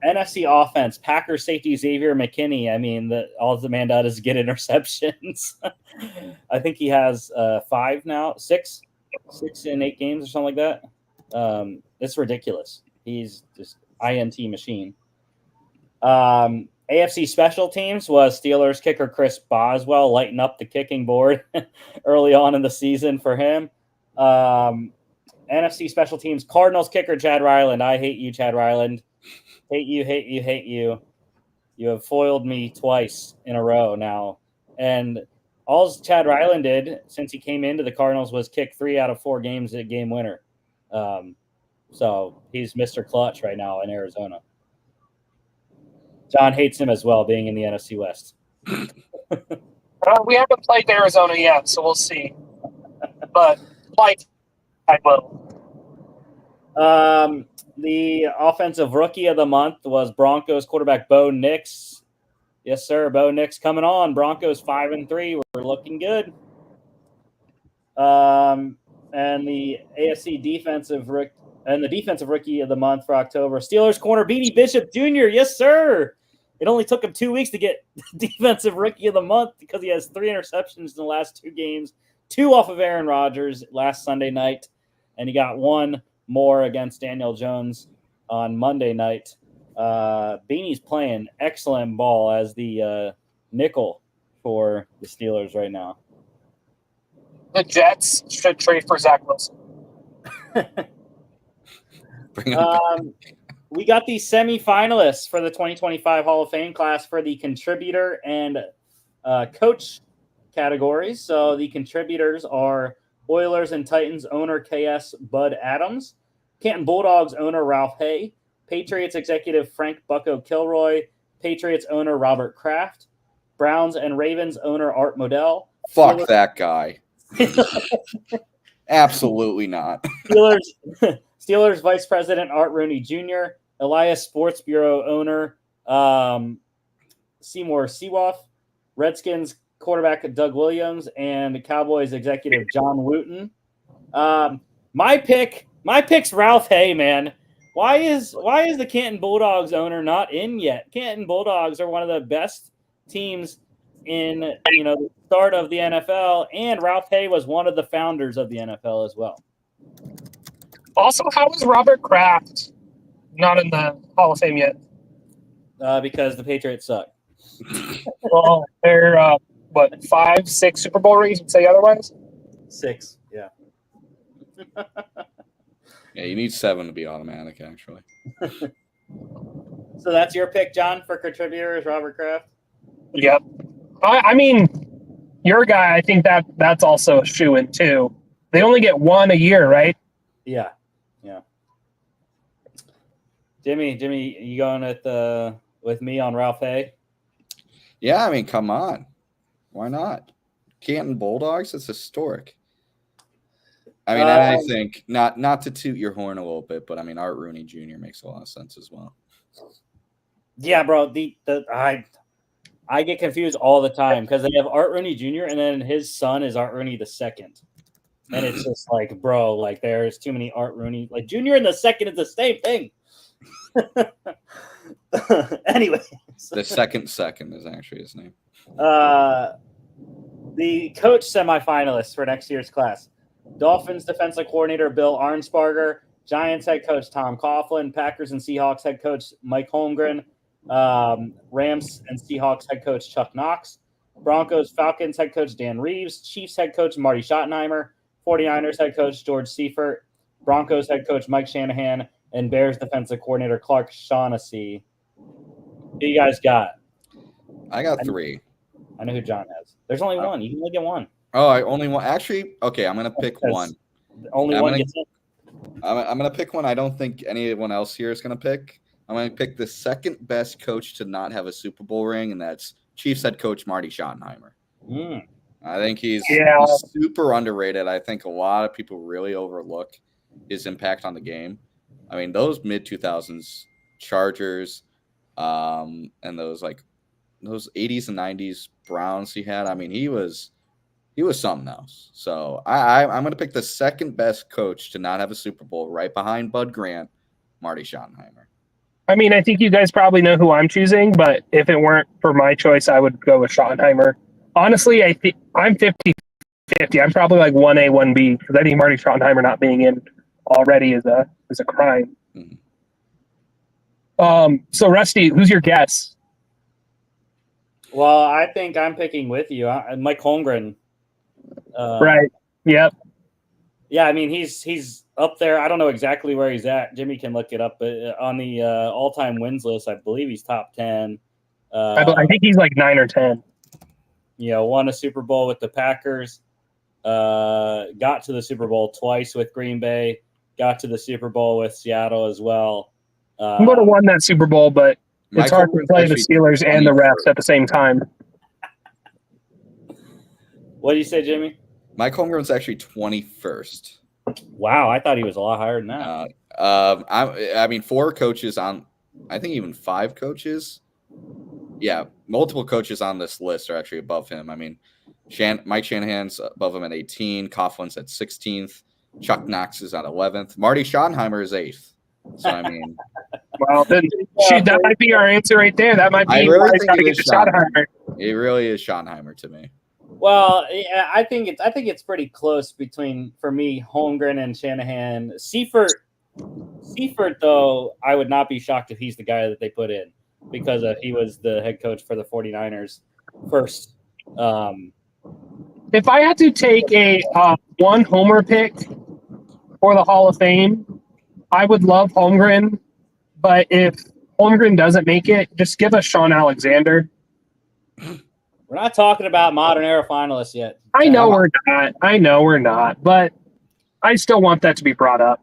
NFC offense, Packers safety Xavier McKinney. I mean, all the man does is get interceptions. I think he has 5 now, 6 in 8 games or something like that. It's ridiculous. He's just INT machine. AFC special teams was Steelers kicker Chris Boswell lighting up the kicking board early on in the season for him. NFC special teams, Cardinals kicker Chad Ryland. I hate you, Chad Ryland. Hate you, hate you, hate you. You have foiled me twice in a row now. And all Chad Ryland did since he came into the Cardinals was kick 3 out of 4 games at game winner. So he's Mr. Clutch right now in Arizona. John hates him as well, being in the NFC West. We haven't played Arizona yet, so we'll see. But I will. The offensive rookie of the month was Broncos quarterback Bo Nix. Yes, sir. Bo Nix coming on. Broncos 5-3. We're looking good. And the AFC defensive rookie of the month for October, Steelers corner Beanie Bishop Jr. Yes, sir. It only took him 2 weeks to get defensive rookie of the month because he has 3 interceptions in the last 2 games, 2 off of Aaron Rodgers last Sunday night, and he got 1 Moore against Daniel Jones on Monday night. Beanie's playing excellent ball as the nickel for the Steelers right now. The Jets should trade for Zach Wilson. Bring him back. We got the semifinalists for the 2025 Hall of Fame class for the contributor and coach categories. So the contributors are Oilers and Titans owner KS Bud Adams, Canton Bulldogs owner Ralph Hay, Patriots executive Frank Bucko Kilroy, Patriots owner Robert Kraft, Browns and Ravens owner Art Modell. Fuck that guy. Absolutely not. Steelers Vice President Art Rooney Jr., Elias Sports Bureau owner Seymour Seawoff, Redskins quarterback Doug Williams, and Cowboys executive John Wooten. My pick's Ralph Hay, man. Why is the Canton Bulldogs owner not in yet? Canton Bulldogs are one of the best teams in the start of the NFL, and Ralph Hay was one of the founders of the NFL as well. Also, how is Robert Kraft not in the Hall of Fame yet? Because the Patriots suck. Well, they're 5, 6 Super Bowl rings? You'd say otherwise? 6, yeah. Yeah, you need 7 to be automatic, actually. So that's your pick, John, for contributors, Robert Kraft? Yep. I mean, your guy, I think that's also a shoo-in, too. They only get one a year, right? Yeah. Jimmy, you going with me on Ralph Hay? Yeah, I mean, come on. Why not? Canton Bulldogs, it's historic. I mean, and I think not to toot your horn a little bit, but I mean, Art Rooney Jr. makes a lot of sense as well. Yeah, bro. I get confused all the time because they have Art Rooney Jr. and then his son is Art Rooney II. And it's just like, bro, like there's too many Art Rooney. Like Jr. and the second is the same thing. Anyway. The second is actually his name. The coach semifinalists for next year's class. Dolphins defensive coordinator Bill Arnsparger, Giants head coach Tom Coughlin, Packers and Seahawks head coach Mike Holmgren, Rams and Seahawks head coach Chuck Knox, Broncos Falcons head coach Dan Reeves, Chiefs head coach Marty Schottenheimer, 49ers head coach George Seifert, Broncos head coach Mike Shanahan, and Bears defensive coordinator Clark Shaughnessy. Who you guys got? I got 3. I know who John has. There's only one. You can only get one. Oh, I only want. Actually, okay, I'm gonna pick one. Only one gets in. I'm gonna pick one. I don't think anyone else here is gonna pick. I'm gonna pick the second best coach to not have a Super Bowl ring, and that's Chiefs head coach Marty Schottenheimer. I think he's super underrated. I think a lot of people really overlook his impact on the game. I mean, those mid-2000s Chargers, and those 80s and 90s Browns he had. I mean, he was something else. So I'm going to pick the second best coach to not have a Super Bowl, right behind Bud Grant, Marty Schottenheimer. I mean, I think you guys probably know who I'm choosing, but if it weren't for my choice, I would go with Schottenheimer. Honestly, I think I'm 50-50. I'm probably like 1A, 1B, because I think Marty Schottenheimer not being in already is a crime. So, Rusty, who's your guess? Well, I think I'm picking with you. Mike Holmgren. Right. Yep. Yeah, I mean, he's up there. I don't know exactly where he's at. Jimmy can look it up, but on the all-time wins list, I believe he's top 10. I think he's like 9 or 10. Won a Super Bowl with the Packers. Got to the Super Bowl twice with Green Bay. Got to the Super Bowl with Seattle as well. He would have won that Super Bowl, but it's hard to play the Steelers and the refs at the same time. What do you say, Jimmy? Mike Holmgren's actually 21st. Wow, I thought he was a lot higher than that. I mean, 4 coaches on, I think even 5 coaches. Yeah, multiple coaches on this list are actually above him. I mean, Mike Shanahan's above him at 18. Coughlin's at 16th. Chuck Knox is at 11th. Marty Schottenheimer is 8th. So, I mean. Well, then, that might be our answer right there. That might be. I really think it is Schottenheimer. It really is Schottenheimer to me. Well, I think it's pretty close for me, Holmgren and Shanahan. Seifert Seifert, though, I would not be shocked if he's the guy that they put in because he was the head coach for the 49ers first. If I had to take a one homer pick for the Hall of Fame, I would love Holmgren. But if Holmgren doesn't make it, just give us Sean Alexander. We're not talking about modern era finalists yet. I know we're not. But I still want that to be brought up.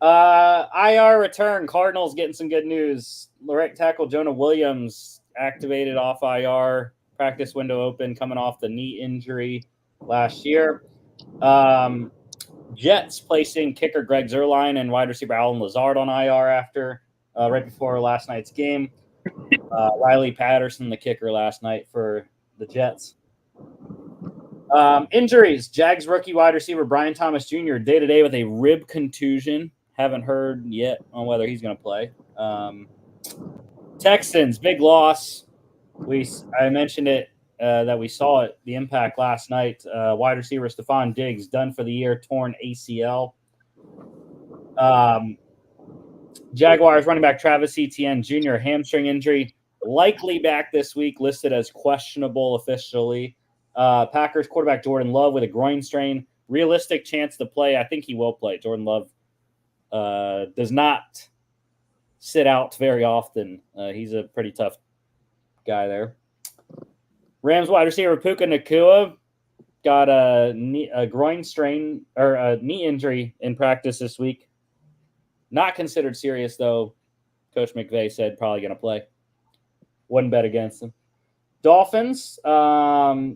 IR return. Cardinals getting some good news. Right tackle Jonah Williams activated off IR. Practice window open, coming off the knee injury last year. Jets placing kicker Greg Zuerlein and wide receiver Alan Lazard on IR after right before last night's game. Riley Patterson, the kicker last night for the Jets. Injuries. Jags rookie wide receiver Brian Thomas Jr. day-to-day with a rib contusion. Haven't heard yet on whether he's going to play. Texans, big loss. I mentioned it that we saw it, the impact last night. Wide receiver Stephon Diggs done for the year, torn ACL. Jaguars running back Travis Etienne Jr. hamstring injury, likely back this week, listed as questionable officially. Packers quarterback Jordan Love with a groin strain, realistic chance to play. I think he will play. Jordan Love does not sit out very often. He's a pretty tough guy there. Rams wide receiver Puka Nacua got a groin strain or a knee injury in practice this week. Not considered serious, though. Coach McVay said probably going to play. Wouldn't bet against him. Dolphins, wide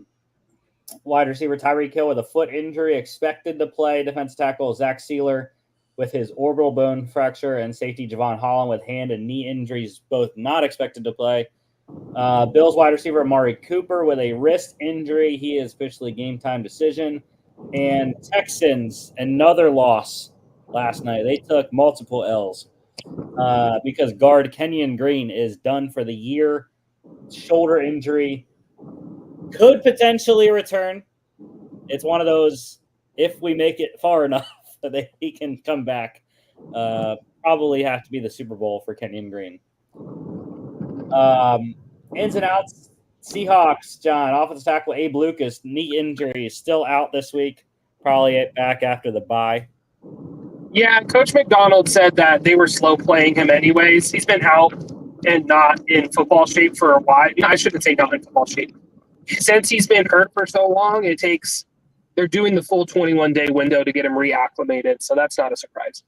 receiver Tyreek Hill with a foot injury, expected to play. Defensive tackle Zach Sealer with his orbital bone fracture, and safety Javon Holland with hand and knee injuries, both not expected to play. Bills wide receiver Amari Cooper with a wrist injury. He is officially game time decision. And Texans, another loss last night. They took multiple L's because guard Kenyon Green is done for the year. Shoulder injury. Could potentially return. It's one of those, if we make it far enough, that he can come back. Probably have to be the Super Bowl for Kenyon Green. Ins and outs. Seahawks, John, offensive tackle Abe Lucas, knee injury, is still out this week. Probably back after the bye. Yeah, Coach McDonald said that they were slow playing him anyways. He's been out and not in football shape for a while. I shouldn't say not in football shape. Since he's been hurt for so long, they're doing the full 21-day window to get him reacclimated, so that's not a surprise.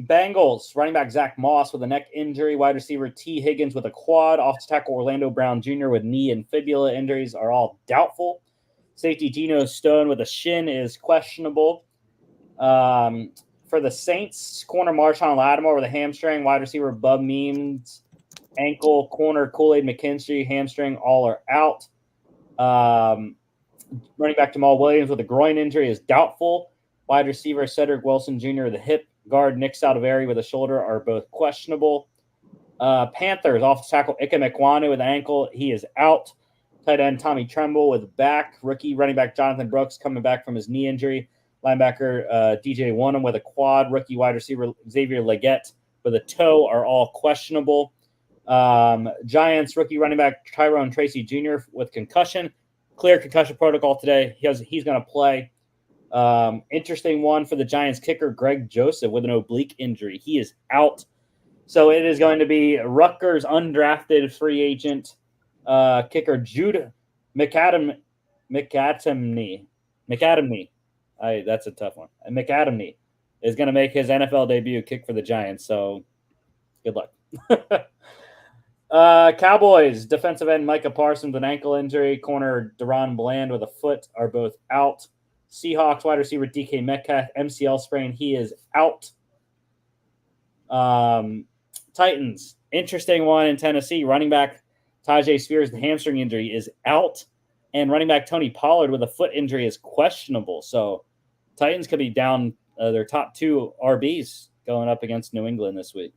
Bengals, running back Zach Moss with a neck injury, wide receiver T. Higgins with a quad, offensive tackle Orlando Brown Jr. with knee and fibula injuries are all doubtful. Safety Geno Stone with a shin is questionable. For the Saints, corner Marshawn Lattimore with a hamstring, wide receiver Bub Means, ankle, corner Kool-Aid McKinstry, hamstring, all are out. Running back Jamal Williams with a groin injury is doubtful. Wide receiver Cedric Wilson Jr. with a hip, guard Nick Saldivari with a shoulder are both questionable. Panthers, offensive tackle Ika Mekwanu with an ankle, he is out. Tight end Tommy Tremble with back. Rookie running back Jonathan Brooks coming back from his knee injury. Linebacker DJ Wonnum with a quad. Rookie wide receiver Xavier Leggett with a toe are all questionable. Giants rookie running back Tyrone Tracy Jr. with concussion. Clear concussion protocol today. He's going to play. Interesting one for the Giants kicker Greg Joseph with an oblique injury. He is out. So it is going to be Rutgers undrafted free agent kicker Judah McAdamney. That's a tough one. McAdamney is going to make his NFL debut, kick for the Giants. So good luck. Cowboys defensive end Micah Parsons with an ankle injury. Corner Deron Bland with a foot are both out. Seahawks wide receiver DK Metcalf, MCL sprain. He is out. Titans, interesting one in Tennessee. Running back Tajay Spears, the hamstring injury is out. And running back Tony Pollard with a foot injury is questionable. So Titans could be down their top two RBs going up against New England this week.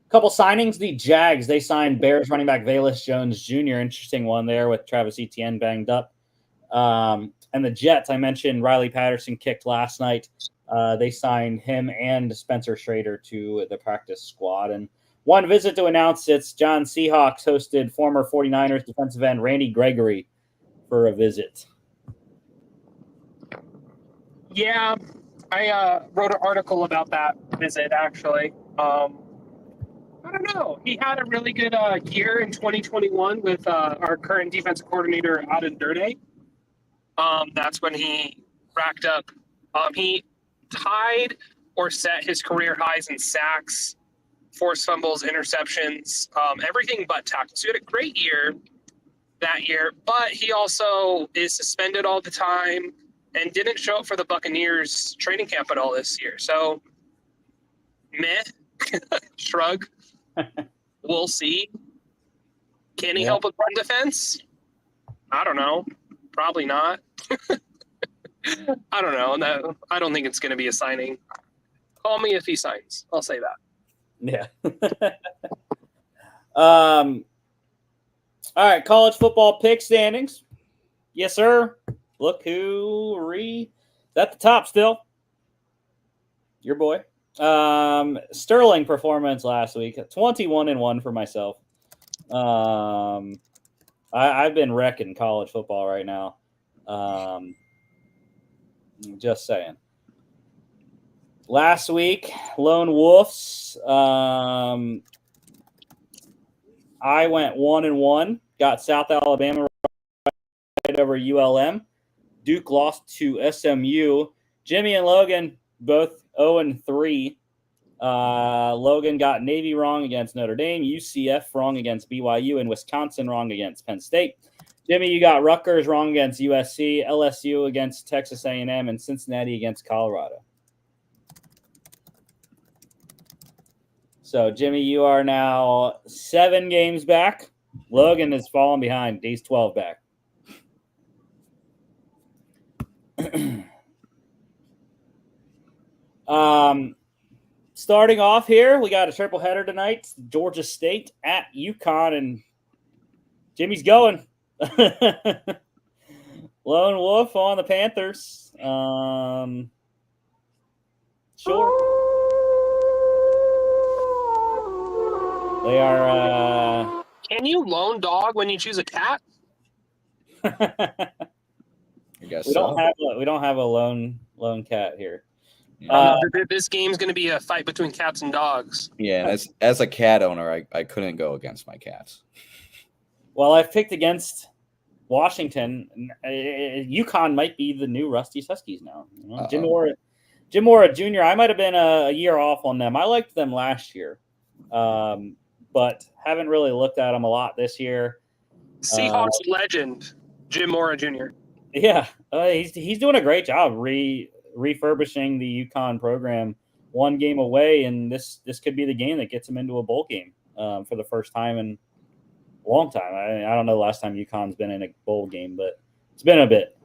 Couple signings. The Jags, they signed Bears running back Velus Jones Jr. Interesting one there with Travis Etienne banged up. And the Jets, I mentioned Riley Patterson kicked last night. They signed him and Spencer Schrader to the practice squad. And one visit to announce it's John Seahawks hosted former 49ers defensive end Randy Gregory for a visit. Yeah, I wrote an article about that visit, actually. I don't know. He had a really good year in 2021 with our current defensive coordinator, Aden Durde. That's when he racked up. He tied or set his career highs in sacks, forced fumbles, interceptions, everything but tackles. So he had a great year that year, but he also is suspended all the time and didn't show up for the Buccaneers training camp at all this year. So, meh, shrug. We'll see. Can he help with run defense? I don't know. Probably not. I don't know. No, I don't think it's going to be a signing. Call me if he signs. I'll say that. Yeah. All right, college football pick standings. Yes, sir. Look who is at the top still. Your boy. Sterling performance last week. 21-1 for myself. I've been wrecking college football right now. Just saying. Last week, Lone Wolves. I went 1-1. Got South Alabama right over ULM. Duke lost to SMU. Jimmy and Logan both 0-3. Logan got Navy wrong against Notre Dame, UCF wrong against BYU, and Wisconsin wrong against Penn State. Jimmy, you got Rutgers wrong against USC, LSU against Texas A&M, and Cincinnati against Colorado. So, Jimmy, you are now 7 games back. Logan has fallen behind. He's 12 back. Starting off here, we got a triple header tonight. Georgia State at UConn, and Jimmy's going. Lone Wolf on the Panthers. Sure. They are. Can you lone dog when you choose a cat? I guess we don't have a lone cat here. This game's going to be a fight between cats and dogs. Yeah, as a cat owner, I couldn't go against my cats. Well, I've picked against Washington. UConn might be the new Rusty Huskies now. You know? Jim Mora Jr., I might have been a year off on them. I liked them last year, but haven't really looked at them a lot this year. Seahawks legend, Jim Mora Jr. Yeah, he's doing a great job refurbishing the UConn program. 1 game away, and this could be the game that gets him into a bowl game for the first time in a long time. I don't know the last time UConn's been in a bowl game, but it's been a bit.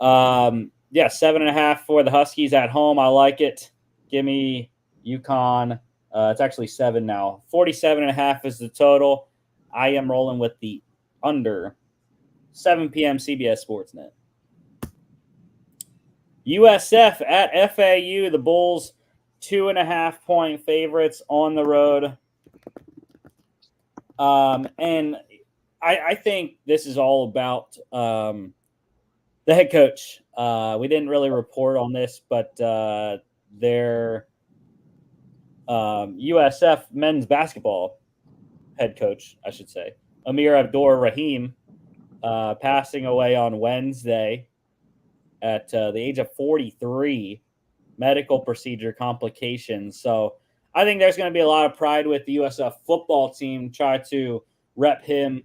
7.5 for the Huskies at home. I like it. Give me UConn. It's actually 7 now. 47.5 is the total. I am rolling with the under. 7 p.m. CBS Sportsnet. USF at FAU. The Bulls 2.5-point favorites on the road. And I think this is all about the head coach. We didn't really report on this, but their USF men's basketball head coach, I should say, Amir Abdur-Rahim, passing away on Wednesday at the age of 43, medical procedure complications. So I think there's going to be a lot of pride with the USF football team, try to rep him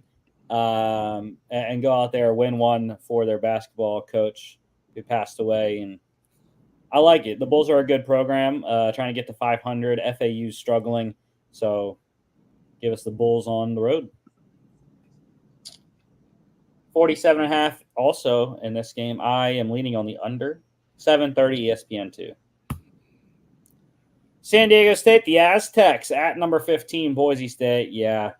and go out there and win one for their basketball coach who passed away. And I like it. The Bulls are a good program, trying to get to 500. FAU's struggling. So give us the Bulls on the road. 47.5 also in this game. I am leaning on the under. 7:30 ESPN2. San Diego State, the Aztecs at number 15, Boise State. Yeah.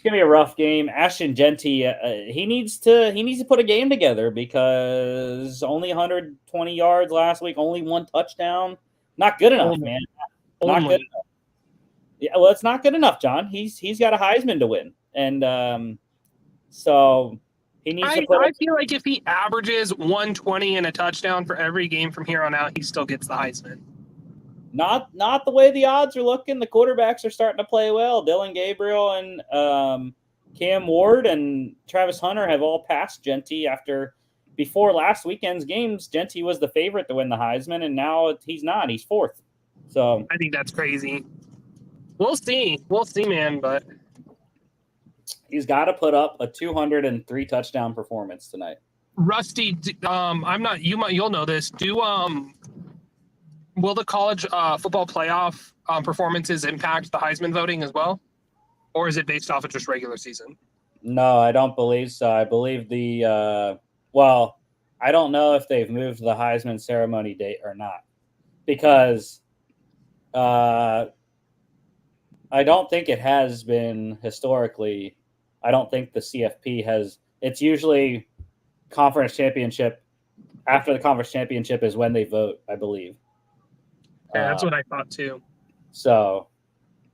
It's gonna be a rough game. Ashton Genty, he needs to put a game together because only 120 yards last week, only 1 touchdown. Not good enough, Only. man. Not good enough. Yeah, well, it's not good enough, John. He's got a Heisman to win, and so he needs to put. I feel like if he averages 120 and a touchdown for every game from here on out, he still gets the Heisman. Not the way the odds are looking. The quarterbacks are starting to play well. Dylan Gabriel and Cam Ward and Travis Hunter have all passed Genty before last weekend's games. Genty was the favorite to win the Heisman, and now he's not. He's 4th. So I think that's crazy. We'll see, man. But he's got to put up a 203 touchdown performance tonight. Rusty, I'm not. You'll know this. Will the college football playoff performances impact the Heisman voting as well, or is it based off of just regular season? No, I don't believe so. I believe I don't know if they've moved the Heisman ceremony date or not, because I don't think it has been historically. I don't think the CFP has. It's usually conference championship. After the conference championship is when they vote, I believe. Yeah, that's what I thought too. So,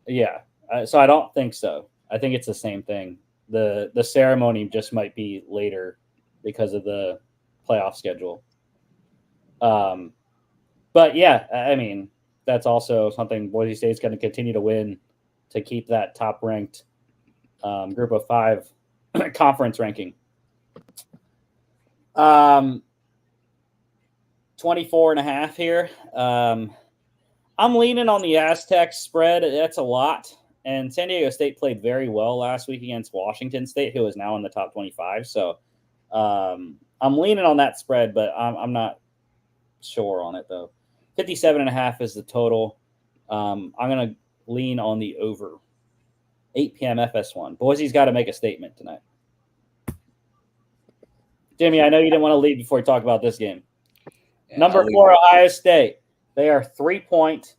yeah. So I don't think so. I think it's the same thing. The ceremony just might be later because of the playoff schedule. But yeah, I mean, that's also something Boise State's going to continue to win to keep that top ranked group of 5 conference ranking. 24.5 here. I'm leaning on the Aztecs spread. That's a lot. And San Diego State played very well last week against Washington State, who is now in the top 25. So I'm leaning on that spread, but I'm not sure on it, though. 57.5 is the total. I'm going to lean on the over. 8 p.m. FS1. Boise's got to make a statement tonight. Jimmy, I know you didn't want to leave before we talk about this game. Yeah, number 4, Ohio State. They are 3-point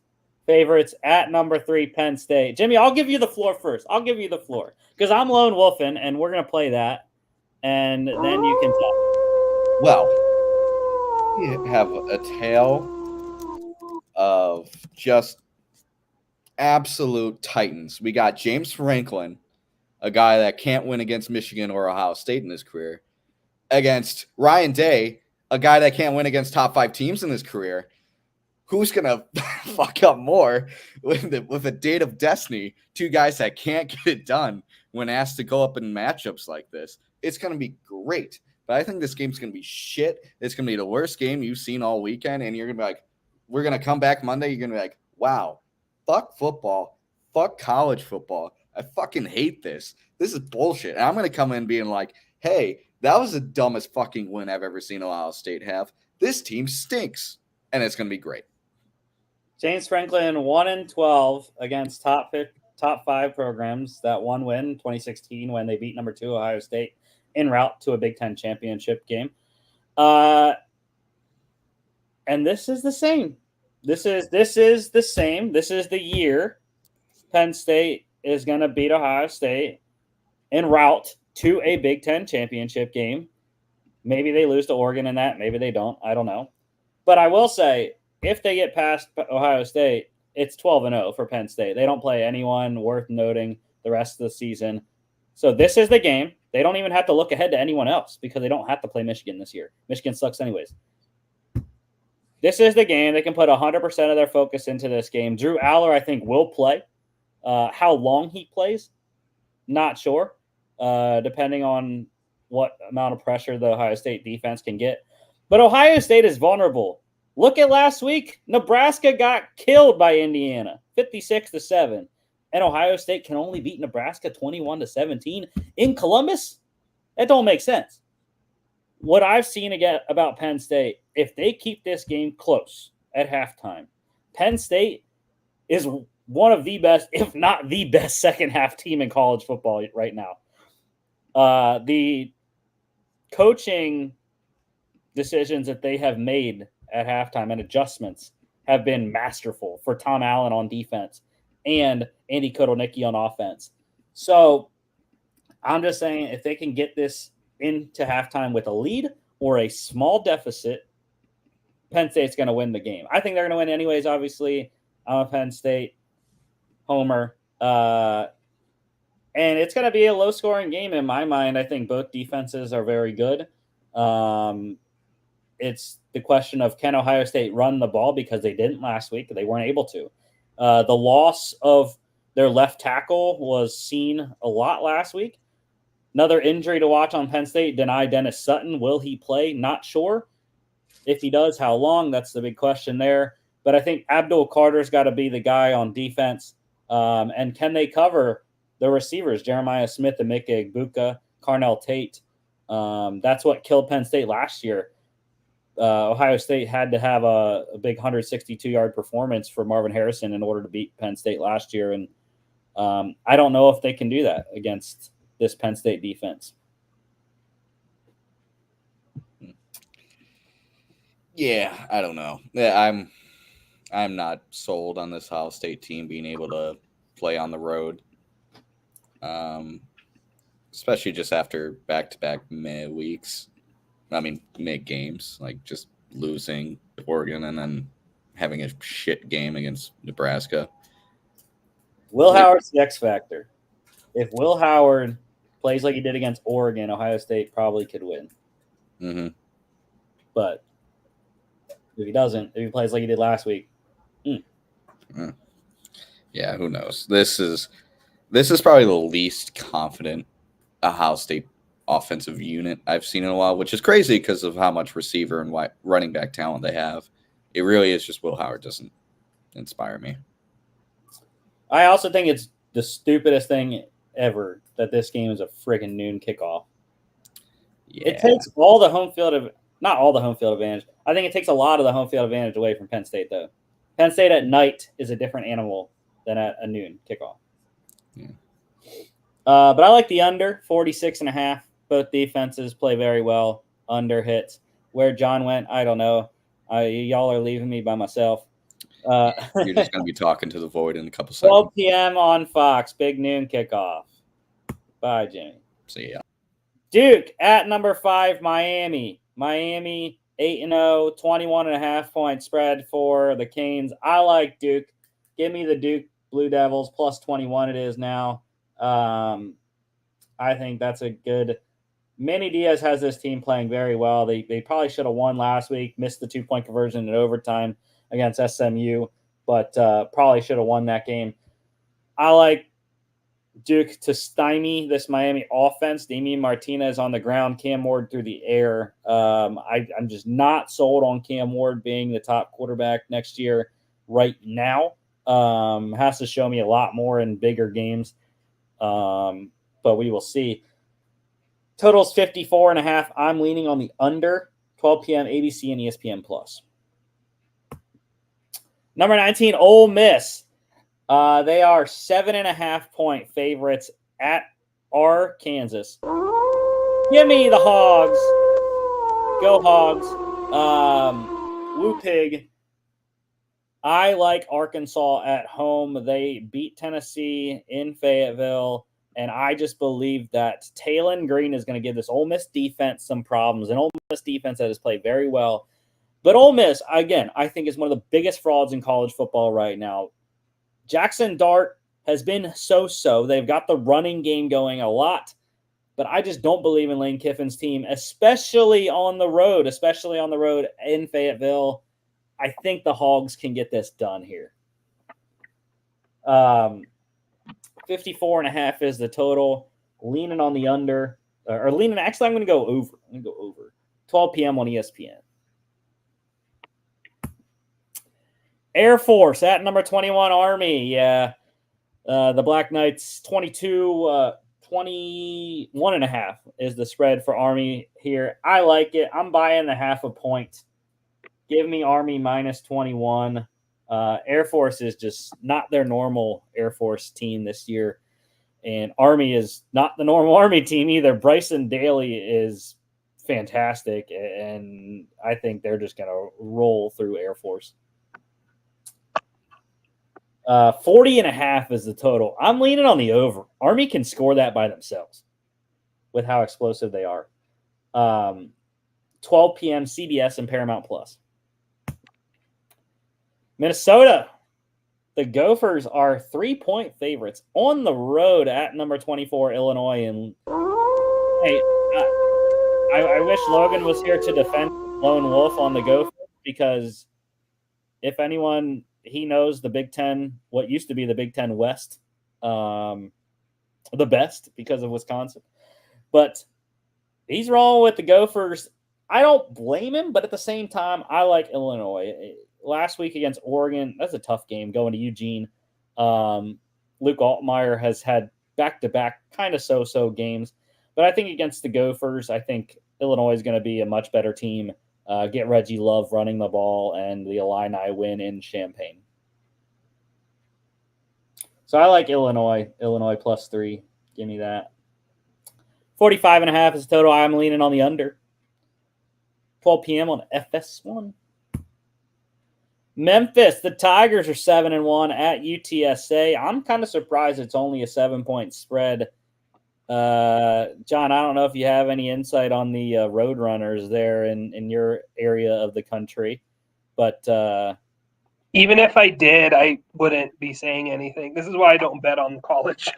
favorites at number 3, Penn State. Jimmy, I'll give you the floor first. I'll give you the floor because I'm lone wolfing, and we're going to play that, and then you can talk. Well, we have a tale of just absolute titans. We got James Franklin, a guy that can't win against Michigan or Ohio State in his career, against Ryan Day, a guy that can't win against top 5 teams in his career. Who's going to fuck up more with a date of destiny? 2 guys that can't get it done when asked to go up in matchups like this. It's going to be great. But I think this game's going to be shit. It's going to be the worst game you've seen all weekend. And you're going to be like, we're going to come back Monday. You're going to be like, wow, fuck football. Fuck college football. I fucking hate this. This is bullshit. And I'm going to come in being like, hey, that was the dumbest fucking win I've ever seen Ohio State have. This team stinks. And it's going to be great. James Franklin 1-12 against top 5 programs. That one win, 2016, when they beat number 2 Ohio State en route to a Big Ten championship game. And this is the same. This is the same. This is the year Penn State is going to beat Ohio State en route to a Big Ten championship game. Maybe they lose to Oregon in that. Maybe they don't. I don't know. But I will say, if they get past Ohio State, it's 12-0 for Penn State. They don't play anyone worth noting the rest of the season. So this is the game. They don't even have to look ahead to anyone else because they don't have to play Michigan this year. Michigan sucks anyways. This is the game. They can put 100% of their focus into this game. Drew Aller, I think, will play. How long he plays, not sure, depending on what amount of pressure the Ohio State defense can get. But Ohio State is vulnerable. Look at last week. Nebraska got killed by Indiana, 56-7. And Ohio State can only beat Nebraska 21-17 in Columbus? That don't make sense. What I've seen again about Penn State, if they keep this game close at halftime, Penn State is one of the best, if not the best, second half team in college football right now. The coaching decisions that they have made at halftime and adjustments have been masterful for Tom Allen on defense and Andy Kotelnicki on offense. So I'm just saying if they can get this into halftime with a lead or a small deficit, Penn State's going to win the game. I think they're going to win anyways, obviously. I'm a Penn State homer. And it's going to be a low-scoring game in my mind. I think both defenses are very good. It's the question of can Ohio State run the ball because they didn't last week. They weren't able to. The loss of their left tackle was seen a lot last week. Another injury to watch on Penn State, denied Dennis Sutton. Will he play? Not sure. If he does, how long? That's the big question there. But I think Abdul Carter's got to be the guy on defense. And can they cover the receivers, Jeremiah Smith, Emeka Egbuka, Carnell Tate? That's what killed Penn State last year. Ohio State had to have a big 162-yard performance for Marvin Harrison in order to beat Penn State last year. And I don't know if they can do that against this Penn State defense. Yeah, I don't know. Yeah, I'm not sold on this Ohio State team being able to play on the road, especially just after back-to-back mid-weeks. I mean, mid-games, like just losing to Oregon and then having a shit game against Nebraska. Will Howard's the X factor. If Will Howard plays like he did against Oregon, Ohio State probably could win. Mm-hmm. But if he doesn't, if he plays like he did last week, yeah, who knows? This is probably the least confident Ohio State offensive unit I've seen in a while, which is crazy because of how much receiver and running back talent they have. It really is just Will Howard doesn't inspire me. I also think it's the stupidest thing ever that this game is a friggin' noon kickoff. Yeah. It takes all the home field not all the home field advantage. I think it takes a lot of the home field advantage away from Penn State, though. Penn State at night is a different animal than at a noon kickoff. Yeah. But I like the under, 46.5. Both defenses play very well. Under hits. Where John went, I don't know. Y'all are leaving me by myself. You're just going to be talking to the void in a couple 12 seconds. p.m. on Fox. Big noon kickoff. Bye, Jimmy. See ya. Duke at number 5, Miami. Miami 8-0, 21.5 point spread for the Canes. I like Duke. Give me the Duke Blue Devils plus 21. It is now. I think that's a good. Manny Diaz has this team playing very well. They probably should have won last week. Missed the 2-point conversion in overtime against SMU, but probably should have won that game. I like Duke to stymie this Miami offense. Damian Martinez on the ground, Cam Ward through the air. I'm just not sold on Cam Ward being the top quarterback next year right now. Has to show me a lot more in bigger games, but we will see. Total's 54.5. I'm leaning on the under. 12 p.m. ABC and ESPN Plus. Number 19, Ole Miss. They are 7.5 point favorites at Arkansas. Give me the Hogs. Go Hogs. Woo Pig. I like Arkansas at home. They beat Tennessee in Fayetteville, and I just believe that Talon Green is going to give this Ole Miss defense some problems. An Ole Miss defense that has played very well. But Ole Miss, again, I think is one of the biggest frauds in college football right now. Jackson Dart has been so-so. They've got the running game going a lot, but I just don't believe in Lane Kiffin's team, especially on the road in Fayetteville. I think the Hogs can get this done here. 54.5 is the total. Leaning on the under, or leaning. Actually, I'm going to go over. 12 p.m. on ESPN. Air Force at number 21, Army. Yeah. The Black Knights 21.5 is the spread for Army here. I like it. I'm buying the 0.5 point. Give me Army minus 21. Air Force is just not their normal Air Force team this year. And Army is not the normal Army team either. Bryson Daly is fantastic. And I think they're just going to roll through Air Force. 40.5 is the total. I'm leaning on the over. Army can score that by themselves. with how explosive they are. 12 p.m. CBS and Paramount Plus. Minnesota. The Gophers are 3-point favorites on the road at number 24, Illinois. And hey, I wish Logan was here to defend Lone Wolf on the Gophers, because if anyone, he knows the Big Ten, what used to be the Big Ten West, the best because of Wisconsin. But he's wrong with the Gophers. I don't blame him, but at the same time, I like Illinois. Last week against Oregon, that's a tough game going to Eugene. Luke Altmaier has had back-to-back kind of so-so games. But I think against the Gophers, I think Illinois is going to be a much better team. Get Reggie Love running the ball, and the Illini win in Champaign. So I like Illinois. Illinois +3. Give me that. 45.5 is total. I'm leaning on the under. 12 p.m. on FS1. Memphis, the Tigers are 7-1 at UTSA. I'm kind of surprised it's only a 7-point spread. John, I don't know if you have any insight on the Roadrunners there in your area of the country, but even if I did, I wouldn't be saying anything. This is why I don't bet on college.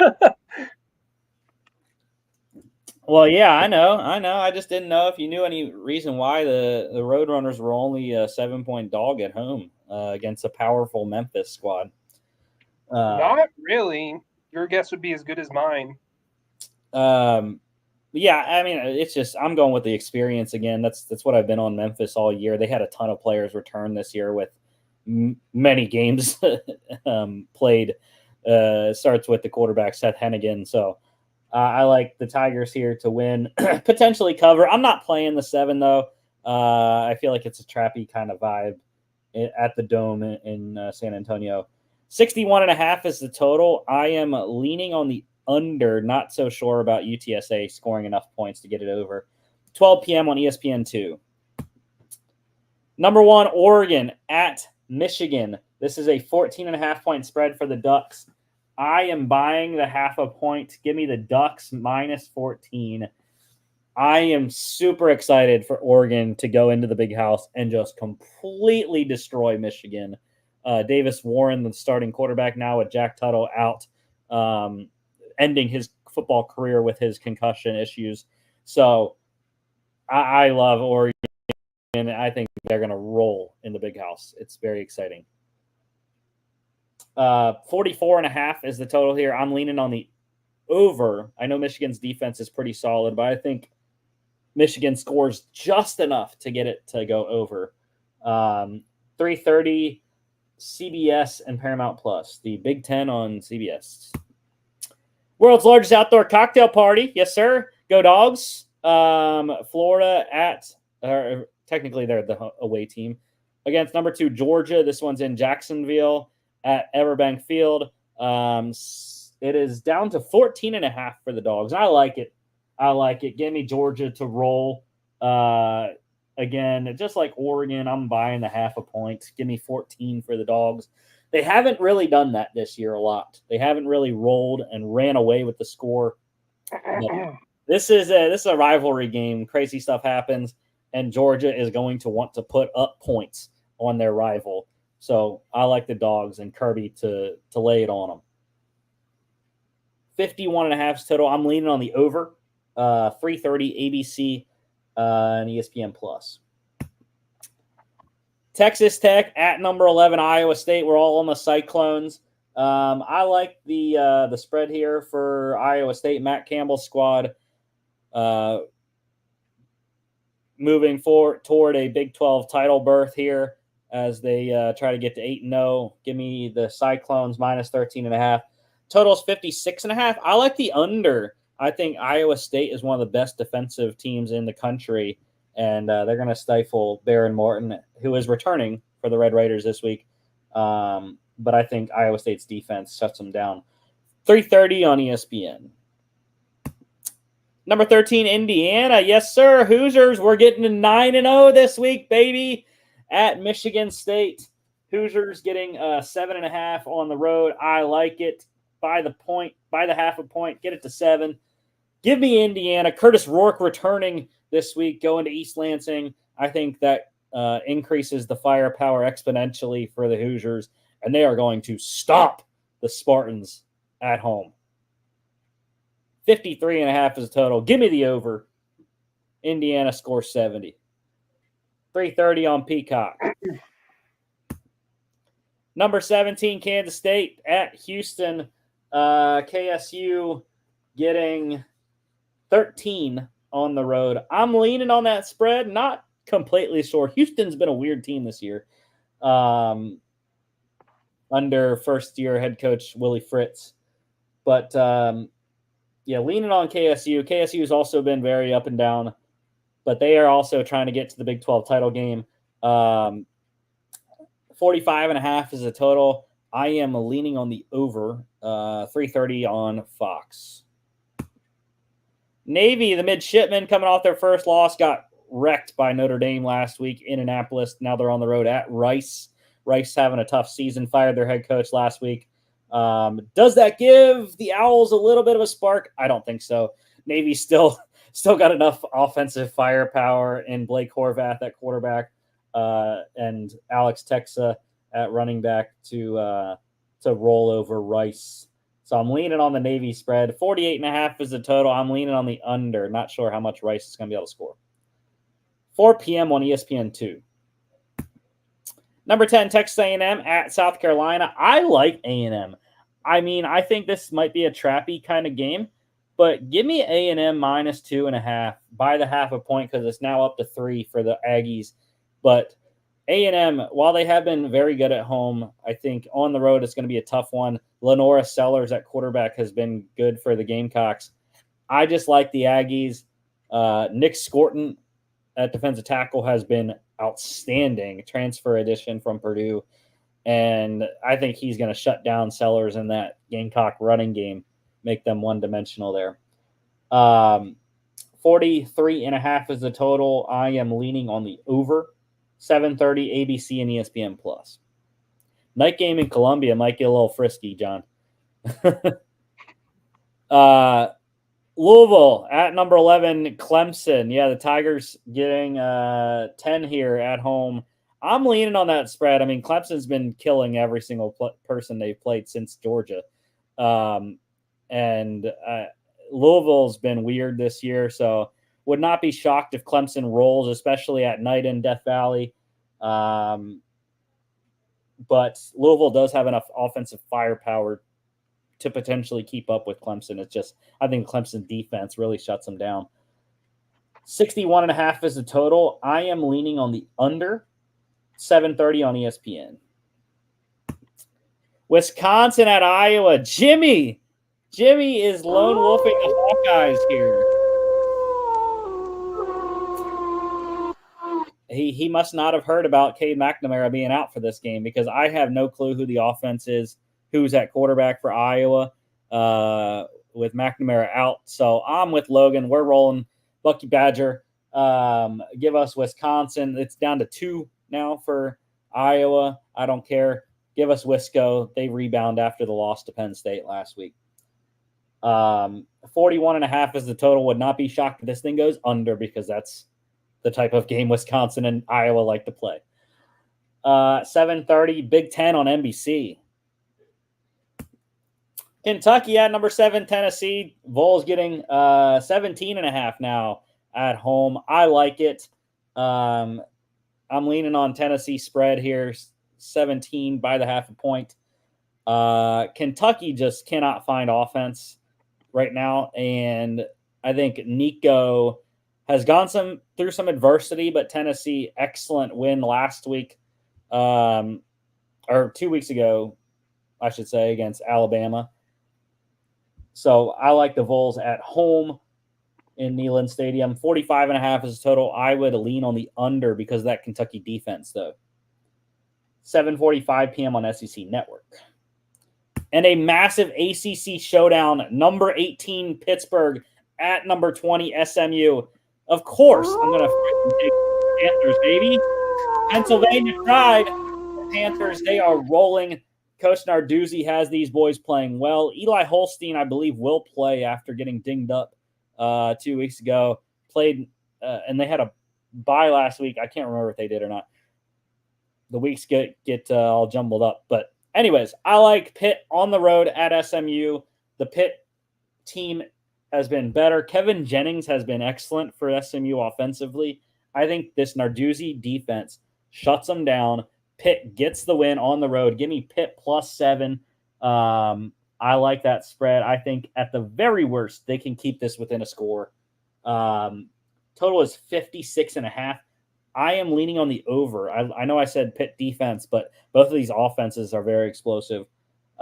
Well, yeah, I know. I just didn't know if you knew any reason why the Roadrunners were only a 7-point dog at home against a powerful Memphis squad. Not really. Your guess would be as good as mine. Yeah, I mean, it's just I'm going with the experience again. That's what I've been on Memphis all year. They had a ton of players return this year with many games played. Starts with the quarterback Seth Hennigan. So I like the Tigers here to win, potentially cover. I'm not playing the 7 though. I feel like it's a trappy kind of vibe at the Dome in San Antonio. 61.5 is the total. I am leaning on the under, not so sure about UTSA scoring enough points to get it over. 12 p.m. on ESPN2. Number 1, Oregon at Michigan. This is a 14.5-point spread for the Ducks. I am buying the 0.5 point. Give me the Ducks -14. I am super excited for Oregon to go into the Big House and just completely destroy Michigan. Davis Warren, the starting quarterback now with Jack Tuttle out, ending his football career with his concussion issues. So I love Oregon, and I think they're going to roll in the Big House. It's very exciting. 44.5 is the total here. I'm leaning on the over. I know Michigan's defense is pretty solid, but I think Michigan scores just enough to get it to go over. 3:30 CBS and Paramount Plus. The Big Ten on CBS. World's largest outdoor cocktail party. Yes, sir. Go Dogs. Florida technically they're the away team against number 2 Georgia. This one's in Jacksonville at Everbank Field. It is down to 14.5 for the Dogs. I like it. Give me Georgia to roll. Again, just like Oregon, I'm buying the 0.5 point. Give me 14 for the Dogs. They haven't really done that this year a lot. They haven't really rolled and ran away with the score. But this is a rivalry game. Crazy stuff happens, and Georgia is going to want to put up points on their rival. So I like the Dogs and Kirby to lay it on them. 51.5 total. I'm leaning on the over. 3:30 ABC and ESPN Plus. Texas Tech at number 11 Iowa State. We're all on the Cyclones. I like the spread here for Iowa State. Matt Campbell's squad moving forward toward a Big 12 title berth here as they try to get to 8-0. Give me the Cyclones -13.5. Total's 56.5. I like the under. I think Iowa State is one of the best defensive teams in the country, and they're going to stifle Baron Morton, who is returning for the Red Raiders this week. But I think Iowa State's defense shuts them down. 3:30 on ESPN. Number 13, Indiana. Yes, sir. Hoosiers, we're getting to 9-0 this week, baby, at Michigan State. Hoosiers getting 7.5 on the road. I like it. By the 0.5 point, get it to 7. Give me Indiana. Curtis Rourke returning this week, going to East Lansing. I think that increases the firepower exponentially for the Hoosiers, and they are going to stop the Spartans at home. 53.5 is the total. Give me the over. Indiana scores 70. 3:30 on Peacock. Number 17, Kansas State at Houston. KSU getting 13 on the road. I'm leaning on that spread. Not completely sure. Houston's been a weird team this year. Under first-year head coach Willie Fritz. But, leaning on KSU. KSU has also been very up and down, but they are also trying to get to the Big 12 title game. 45.5 is the total. I am leaning on the over. 3:30 on Fox. Navy, the midshipmen, coming off their first loss, got wrecked by Notre Dame last week in Annapolis. Now they're on the road at Rice. Rice having a tough season, fired their head coach last week. Does that give the Owls a little bit of a spark? I don't think so. Navy still got enough offensive firepower in Blake Horvath at quarterback and Alex Texa at running back to roll over Rice. So I'm leaning on the Navy spread. 48.5 is the total. I'm leaning on the under. Not sure how much Rice is going to be able to score. 4 p.m. on ESPN2. Number 10, Texas A&M at South Carolina. I like A&M. I mean, I think this might be a trappy kind of game, but give me A&M minus 2.5 by the half a point because it's now up to 3 for the Aggies. But A&M, while they have been very good at home, I think on the road it's going to be a tough one. Lenora Sellers at quarterback has been good for the Gamecocks. I just like the Aggies. Nick Scorton at defensive tackle has been outstanding, transfer edition from Purdue. And I think he's going to shut down Sellers in that Gamecock running game, make them one-dimensional there. 43.5 is the total. I am leaning on the over. 7:30 ABC and ESPN Plus. Night game in Columbia might get a little frisky, John. Louisville at number 11, Clemson. Yeah, the Tigers getting 10 here at home. I'm leaning on that spread. I mean, Clemson's been killing every single person they've played since Georgia. And Louisville's been weird this year, so would not be shocked if Clemson rolls, especially at night in Death Valley. But Louisville does have enough offensive firepower to potentially keep up with Clemson. It's just, I think Clemson defense really shuts them down. 61.5 is the total. I am leaning on the under. 7:30 on ESPN. Wisconsin at Iowa. Jimmy is lone wolfing the Hawkeyes here. He must not have heard about Cade McNamara being out for this game because I have no clue who the offense is, who's at quarterback for Iowa with McNamara out. So I'm with Logan. We're rolling Bucky Badger. Give us Wisconsin. It's down to 2 now for Iowa. I don't care. Give us Wisco. They rebound after the loss to Penn State last week. 41.5 is the total. Would not be shocked if this thing goes under because that's the type of game Wisconsin and Iowa like to play. 7:30, Big Ten on NBC. Kentucky at number 7, Tennessee. Vols getting 17.5 now at home. I like it. I'm leaning on Tennessee spread here, 17 by the half a point. Kentucky just cannot find offense right now, and I think Nico has gone through some adversity, but Tennessee, excellent win last week, or 2 weeks ago, I should say, against Alabama. So I like the Vols at home in Neyland Stadium. 45.5 is the total. I would lean on the under because of that Kentucky defense, though. 7:45 p.m. on SEC Network. And a massive ACC showdown. Number 18, Pittsburgh at number 20, SMU. Of course, I'm going to take the Panthers, baby. Pennsylvania Pride. The Panthers, they are rolling. Coach Narduzzi has these boys playing well. Eli Holstein, I believe, will play after getting dinged up 2 weeks ago. Played, and they had a bye last week. I can't remember if they did or not. The weeks get all jumbled up. But anyways, I like Pitt on the road at SMU. The Pitt team has been better. Kevin Jennings has been excellent for SMU offensively. I think this Narduzzi defense shuts them down. Pitt gets the win on the road. Give me Pitt +7. I like that spread. I think at the very worst, they can keep this within a score. Total is 56.5. I am leaning on the over. I know I said Pitt defense, but both of these offenses are very explosive.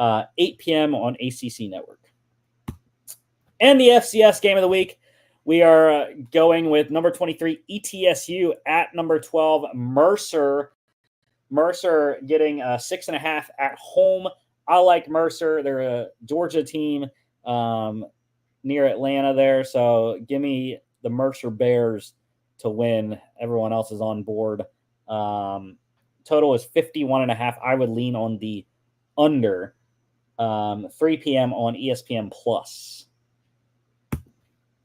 8 p.m. on ACC Network. And the FCS game of the week, we are going with number 23 ETSU at number 12 Mercer. Mercer getting 6.5 at home. I like Mercer. They're a Georgia team near Atlanta there. So give me the Mercer Bears to win. Everyone else is on board. Total is 51.5. I would lean on the under. 3 p.m. on ESPN Plus.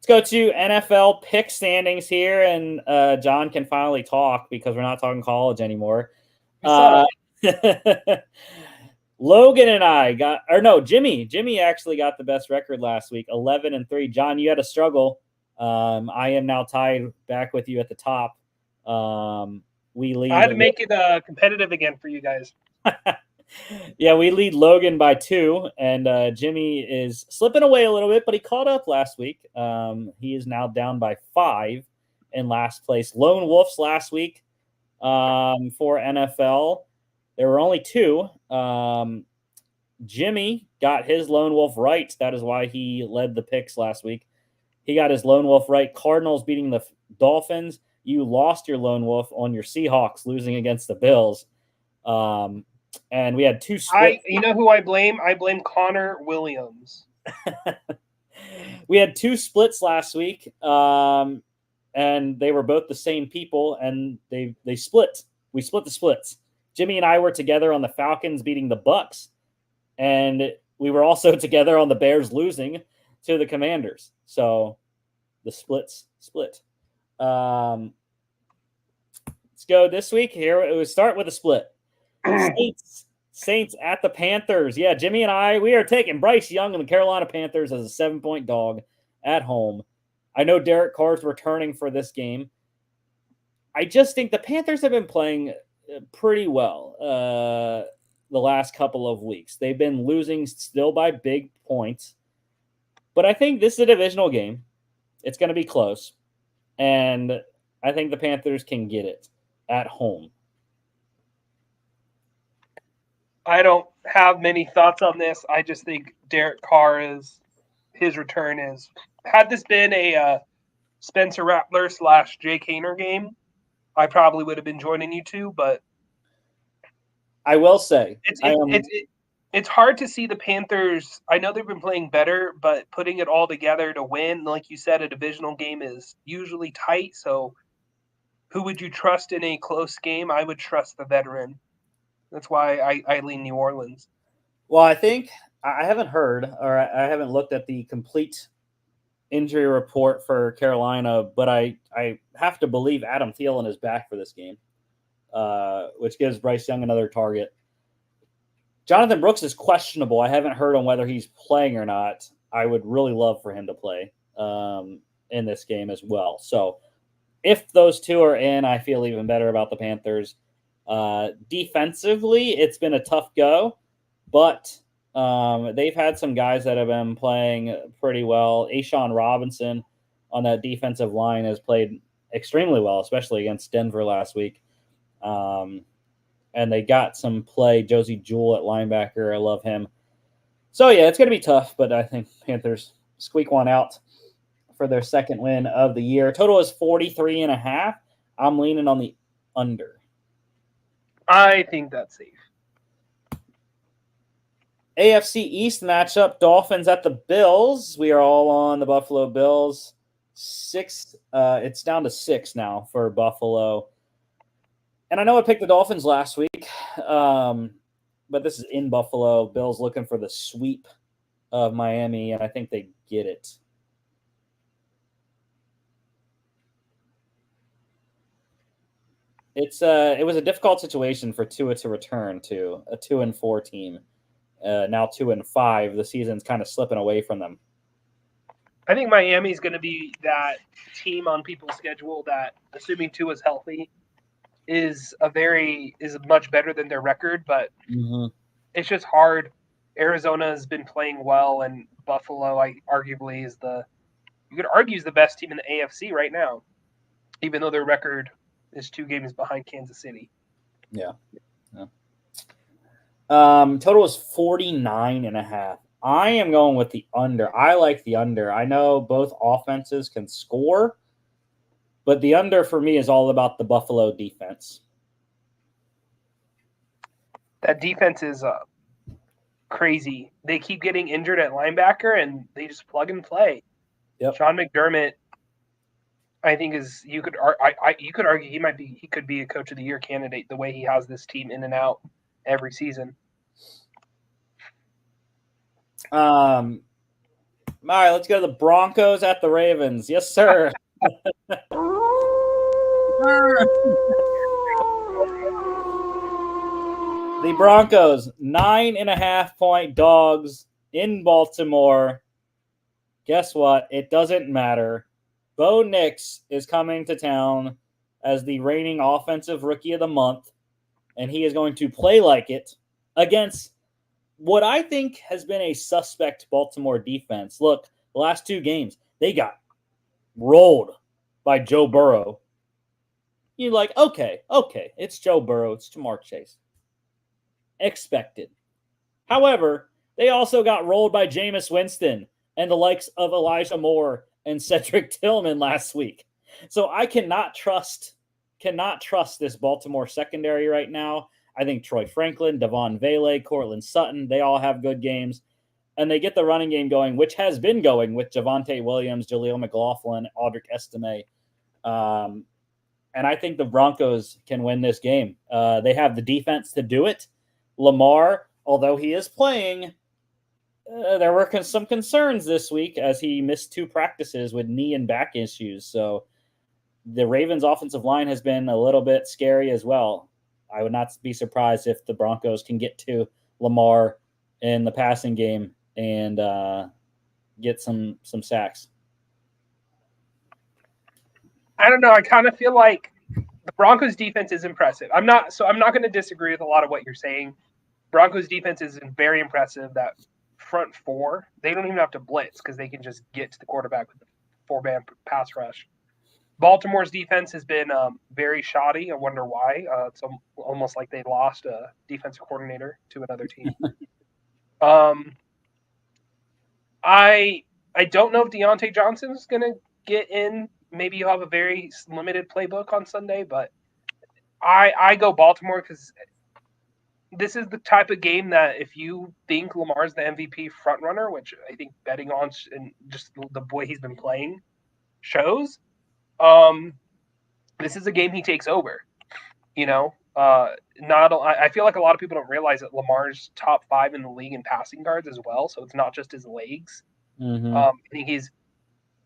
Let's go to NFL pick standings here, and John can finally talk because we're not talking college anymore. Logan and I Jimmy actually got the best record last week, 11-3. John, you had a struggle. I am now tied back with you at the top. We lead. I had to make it competitive again for you guys. Yeah, we lead Logan by 2, and Jimmy is slipping away a little bit, but he caught up last week. He is now down by 5 in last place. Lone Wolves last week for NFL. There were only 2. Jimmy got his Lone Wolf right. That is why he led the picks last week. He got his Lone Wolf right. Cardinals beating the Dolphins. You lost your Lone Wolf on your Seahawks losing against the Bills. And we had 2 splits. You know who I blame? I blame Connor Williams. We had 2 splits last week, and they were both the same people, and they split. We split the splits. Jimmy and I were together on the Falcons beating the Bucks, and we were also together on the Bears losing to the Commanders. So the splits split. Let's go this week. Here we start with a split. Saints at the Panthers. Yeah, Jimmy and I, we are taking Bryce Young and the Carolina Panthers as a 7-point dog at home. I know Derek Carr's returning for this game. I just think the Panthers have been playing pretty well the last couple of weeks. They've been losing still by big points. But I think this is a divisional game. It's going to be close. And I think the Panthers can get it at home. I don't have many thoughts on this. I just think Derek Carr his return is. Had this been a Spencer Rattler / Jake Hayner game, I probably would have been joining you two. But I will say it's hard to see the Panthers. I know they've been playing better, but putting it all together to win, like you said, a divisional game is usually tight. So, who would you trust in a close game? I would trust the veteran. That's why I lean New Orleans. Well, I think I haven't heard or I haven't looked at the complete injury report for Carolina, but I have to believe Adam Thielen is back for this game, which gives Bryce Young another target. Jonathan Brooks is questionable. I haven't heard on whether he's playing or not. I would really love for him to play in this game as well. So if those two are in, I feel even better about the Panthers. Defensively, it's been a tough go, but they've had some guys that have been playing pretty well. Ashawn Robinson on that defensive line has played extremely well, especially against Denver last week. And they got some play. Josie Jewell at linebacker. I love him. So, yeah, it's going to be tough, but I think Panthers squeak one out for their second win of the year. Total is 43.5. I'm leaning on the under. I think that's safe. AFC East matchup, Dolphins at the Bills. We are all on the Buffalo Bills. 6. It's down to 6 now for Buffalo. And I know I picked the Dolphins last week, but this is in Buffalo. Bills looking for the sweep of Miami, and I think they get it. it was a difficult situation for Tua to return to a 2-4 team. Now 2-5. The season's kind of slipping away from them. I think Miami's going to be that team on people's schedule that, assuming Tua's healthy, is much better than their record, but it's just hard. Arizona has been playing well, and Buffalo, arguably, is the best team in the AFC right now, even though their record is 2 games behind Kansas City. Yeah. Total is 49.5. I am going with the under. I like the under. I know both offenses can score, but the under for me is all about the Buffalo defense. That defense is crazy. They keep getting injured at linebacker, and they just plug and play. Yep. Sean McDermott, I think you could argue he could be a coach of the year candidate the way he has this team in and out every season. All right, let's go to the Broncos at the Ravens. Yes, sir. The Broncos, 9.5-point dogs in Baltimore. Guess what? It doesn't matter. Bo Nix is coming to town as the reigning offensive rookie of the month, and he is going to play like it against what I think has been a suspect Baltimore defense. Look, the last 2 games, they got rolled by Joe Burrow. You're like, okay, it's Joe Burrow, it's Jamar Chase. Expected. However, they also got rolled by Jameis Winston and the likes of Elijah Moore and Cedric Tillman last week. So I cannot trust this Baltimore secondary right now. I think Troy Franklin, Devon Vele, Cortland Sutton, they all have good games. And they get the running game going, which has been going with Javonte Williams, Jaleel McLaughlin, Audric Estime. And I think the Broncos can win this game. They have the defense to do it. Lamar, although he is playing, there were some concerns this week as he missed 2 practices with knee and back issues. So the Ravens' offensive line has been a little bit scary as well. I would not be surprised if the Broncos can get to Lamar in the passing game and get some sacks. I don't know. I kind of feel like the Broncos defense is impressive. I'm not going to disagree with a lot of what you're saying. Broncos defense is very impressive. That front 4, they don't even have to blitz because they can just get to the quarterback with the 4-man pass rush. Baltimore's defense has been very shoddy. I wonder why. It's almost like they lost a defensive coordinator to another team. I don't know if Deontay Johnson is going to get in. Maybe you'll have a very limited playbook on Sunday, but I go Baltimore because this is the type of game that if you think Lamar's the MVP frontrunner, which I think betting on and just the way he's been playing shows, this is a game he takes over. I feel like a lot of people don't realize that Lamar's top 5 in the league in passing yards as well, so it's not just his legs. I think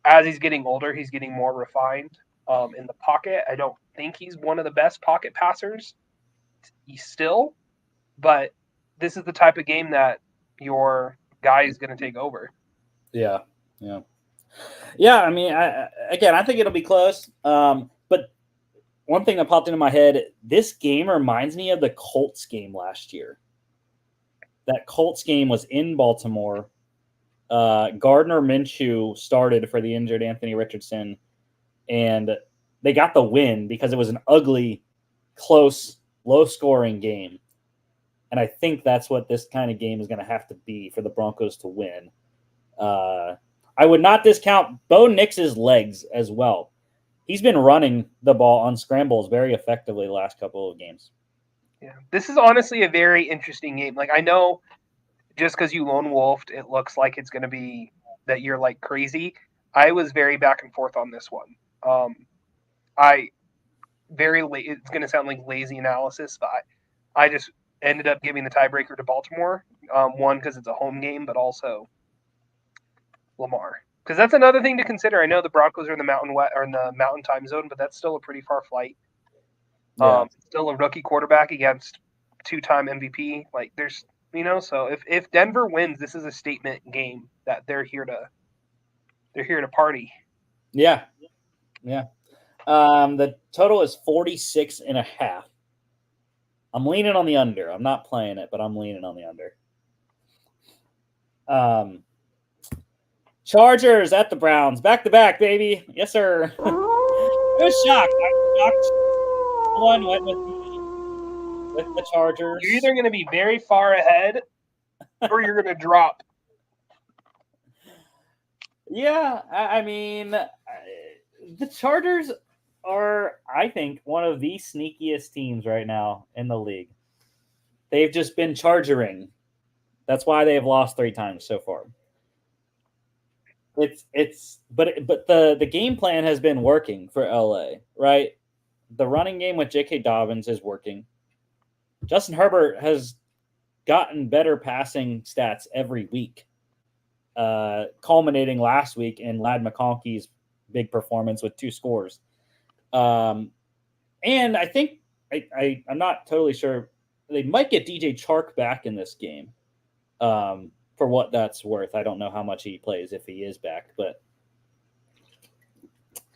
as he's getting older, he's getting more refined in the pocket. I don't think he's one of the best pocket passers still, but this is the type of game that your guy is going to take over. Yeah. I mean, I think it'll be close. But one thing that popped into my head, this game reminds me of the Colts game last year. That Colts game was in Baltimore. Gardner Minshew started for the injured Anthony Richardson, and they got the win because it was an ugly, close, low-scoring game. And I think that's what this kind of game is going to have to be for the Broncos to win. I would not discount Bo Nix's legs as well. He's been running the ball on scrambles very effectively the last couple of games. Yeah, this is honestly a very interesting game. Like, I know just because you lone wolfed, it looks like it's going to be that you're like crazy. I was very back and forth on this one. It's going to sound like lazy analysis, but I just ended up giving the tiebreaker to Baltimore. One, because it's a home game, but also Lamar. Because that's another thing to consider. I know the Broncos are in the mountain time zone, but that's still a pretty far flight. Yeah. Still a rookie quarterback against 2-time MVP. Like there's, so if Denver wins, this is a statement game that they're here to party. Yeah. The total is 46.5. I'm leaning on the under. I'm not playing it, but I'm leaning on the under. Chargers at the Browns, back to back, baby. Yes, sir. I was shocked. One went with the Chargers. You're either going to be very far ahead, or you're going to drop. Yeah, I mean, the Chargers are, I think, one of the sneakiest teams right now in the league. They've just been chargering. That's why they have lost 3 times so far. But the game plan has been working for LA, right? The running game with J.K. Dobbins is working. Justin Herbert has gotten better passing stats every week, culminating last week in Ladd McConkey's big performance with 2 scores. And I think I'm not totally sure. They might get DJ Chark back in this game. For what that's worth. I don't know how much he plays if he is back, but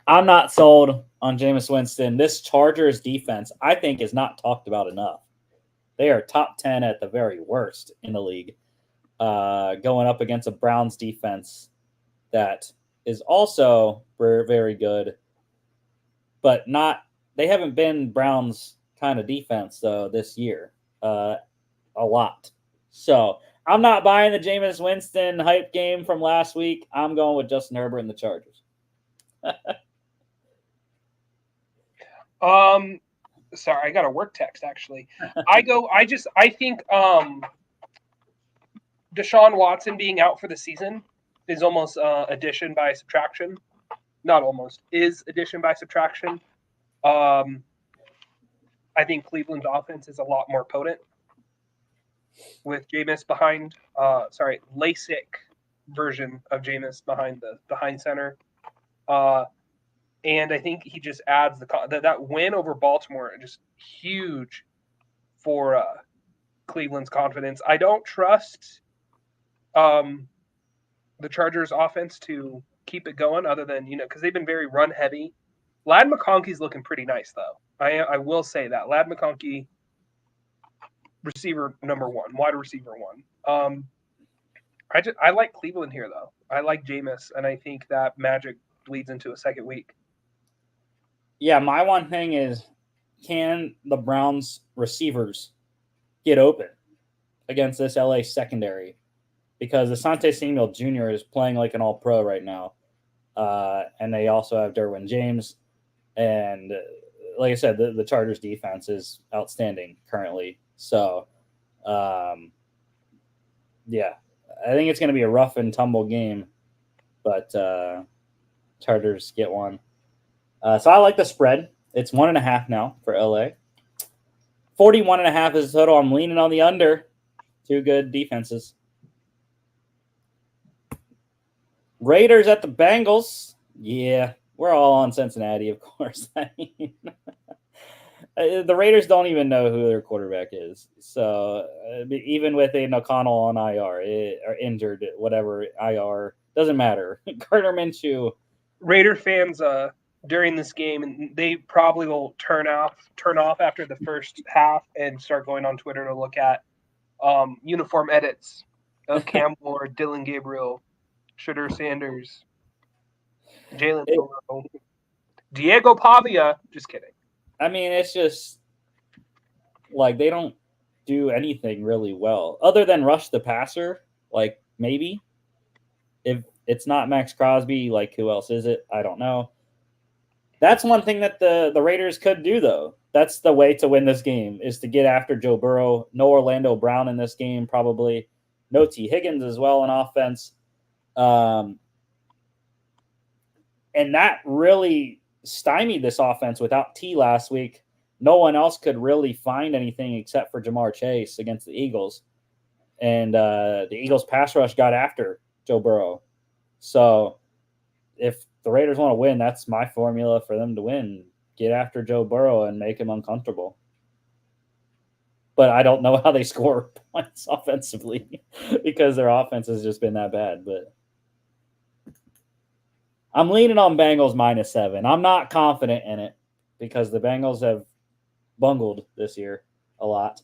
I'm not sold on Jameis Winston. This Chargers defense, I think, is not talked about enough. They are top 10 at the very worst in the league, going up against a Browns defense that is also very good, but they haven't been Browns kind of defense, though, this year a lot. So I'm not buying the Jameis Winston hype game from last week. I'm going with Justin Herbert and the Chargers. Sorry, I got a work text actually. I think Deshaun Watson being out for the season is almost addition by subtraction. Not almost, is addition by subtraction. I think Cleveland's offense is a lot more potent with Jameis behind, LASIK version of Jameis behind center. And I think he just adds that win over Baltimore, just huge for Cleveland's confidence. I don't trust the Chargers offense to keep it going other than, because they've been very run heavy. Ladd McConkey's looking pretty nice, though. I will say that. Ladd McConkey, receiver number 1, wide receiver 1. I like Cleveland here, though. I like Jameis, and I think that magic bleeds into a second week. Yeah, my one thing is, can the Browns receivers get open against this LA secondary? Because Asante Samuel Jr. is playing like an all-pro right now. And they also have Derwin James. And like I said, the Chargers defense is outstanding currently. So, yeah, I think it's going to be a rough and tumble game, but Chargers get one. So I like the spread. It's 1.5 now for LA. 41.5 is the total. I'm leaning on the under. 2 good defenses. Raiders at the Bengals. Yeah, we're all on Cincinnati, of course. I mean, the Raiders don't even know who their quarterback is. So even with Aiden O'Connell on IR or injured, whatever IR, doesn't matter. Gardner Minshew. Raider fans during this game, and they probably will turn off after the first half and start going on Twitter to look at uniform edits of Cam Ward, Dylan Gabriel, Shedeur Sanders, Jalen Milroe, Diego Pavia. Just kidding. I mean, it's just like they don't do anything really well other than rush the passer. Like maybe if it's not Max Crosby, like who else is it? I don't know. That's one thing that the Raiders could do, though. That's the way to win this game is to get after Joe Burrow. No Orlando Brown in this game, probably. No T. Higgins as well in offense. And that really stymied this offense without T last week. No one else could really find anything except for Jamar Chase against the Eagles. And the Eagles pass rush got after Joe Burrow. So if the Raiders want to win, that's my formula for them to win. get after Joe Burrow and make him uncomfortable. But I don't know how they score points offensively because their offense has just been that bad. But I'm leaning on Bengals -7. I'm not confident in it because the Bengals have bungled this year a lot.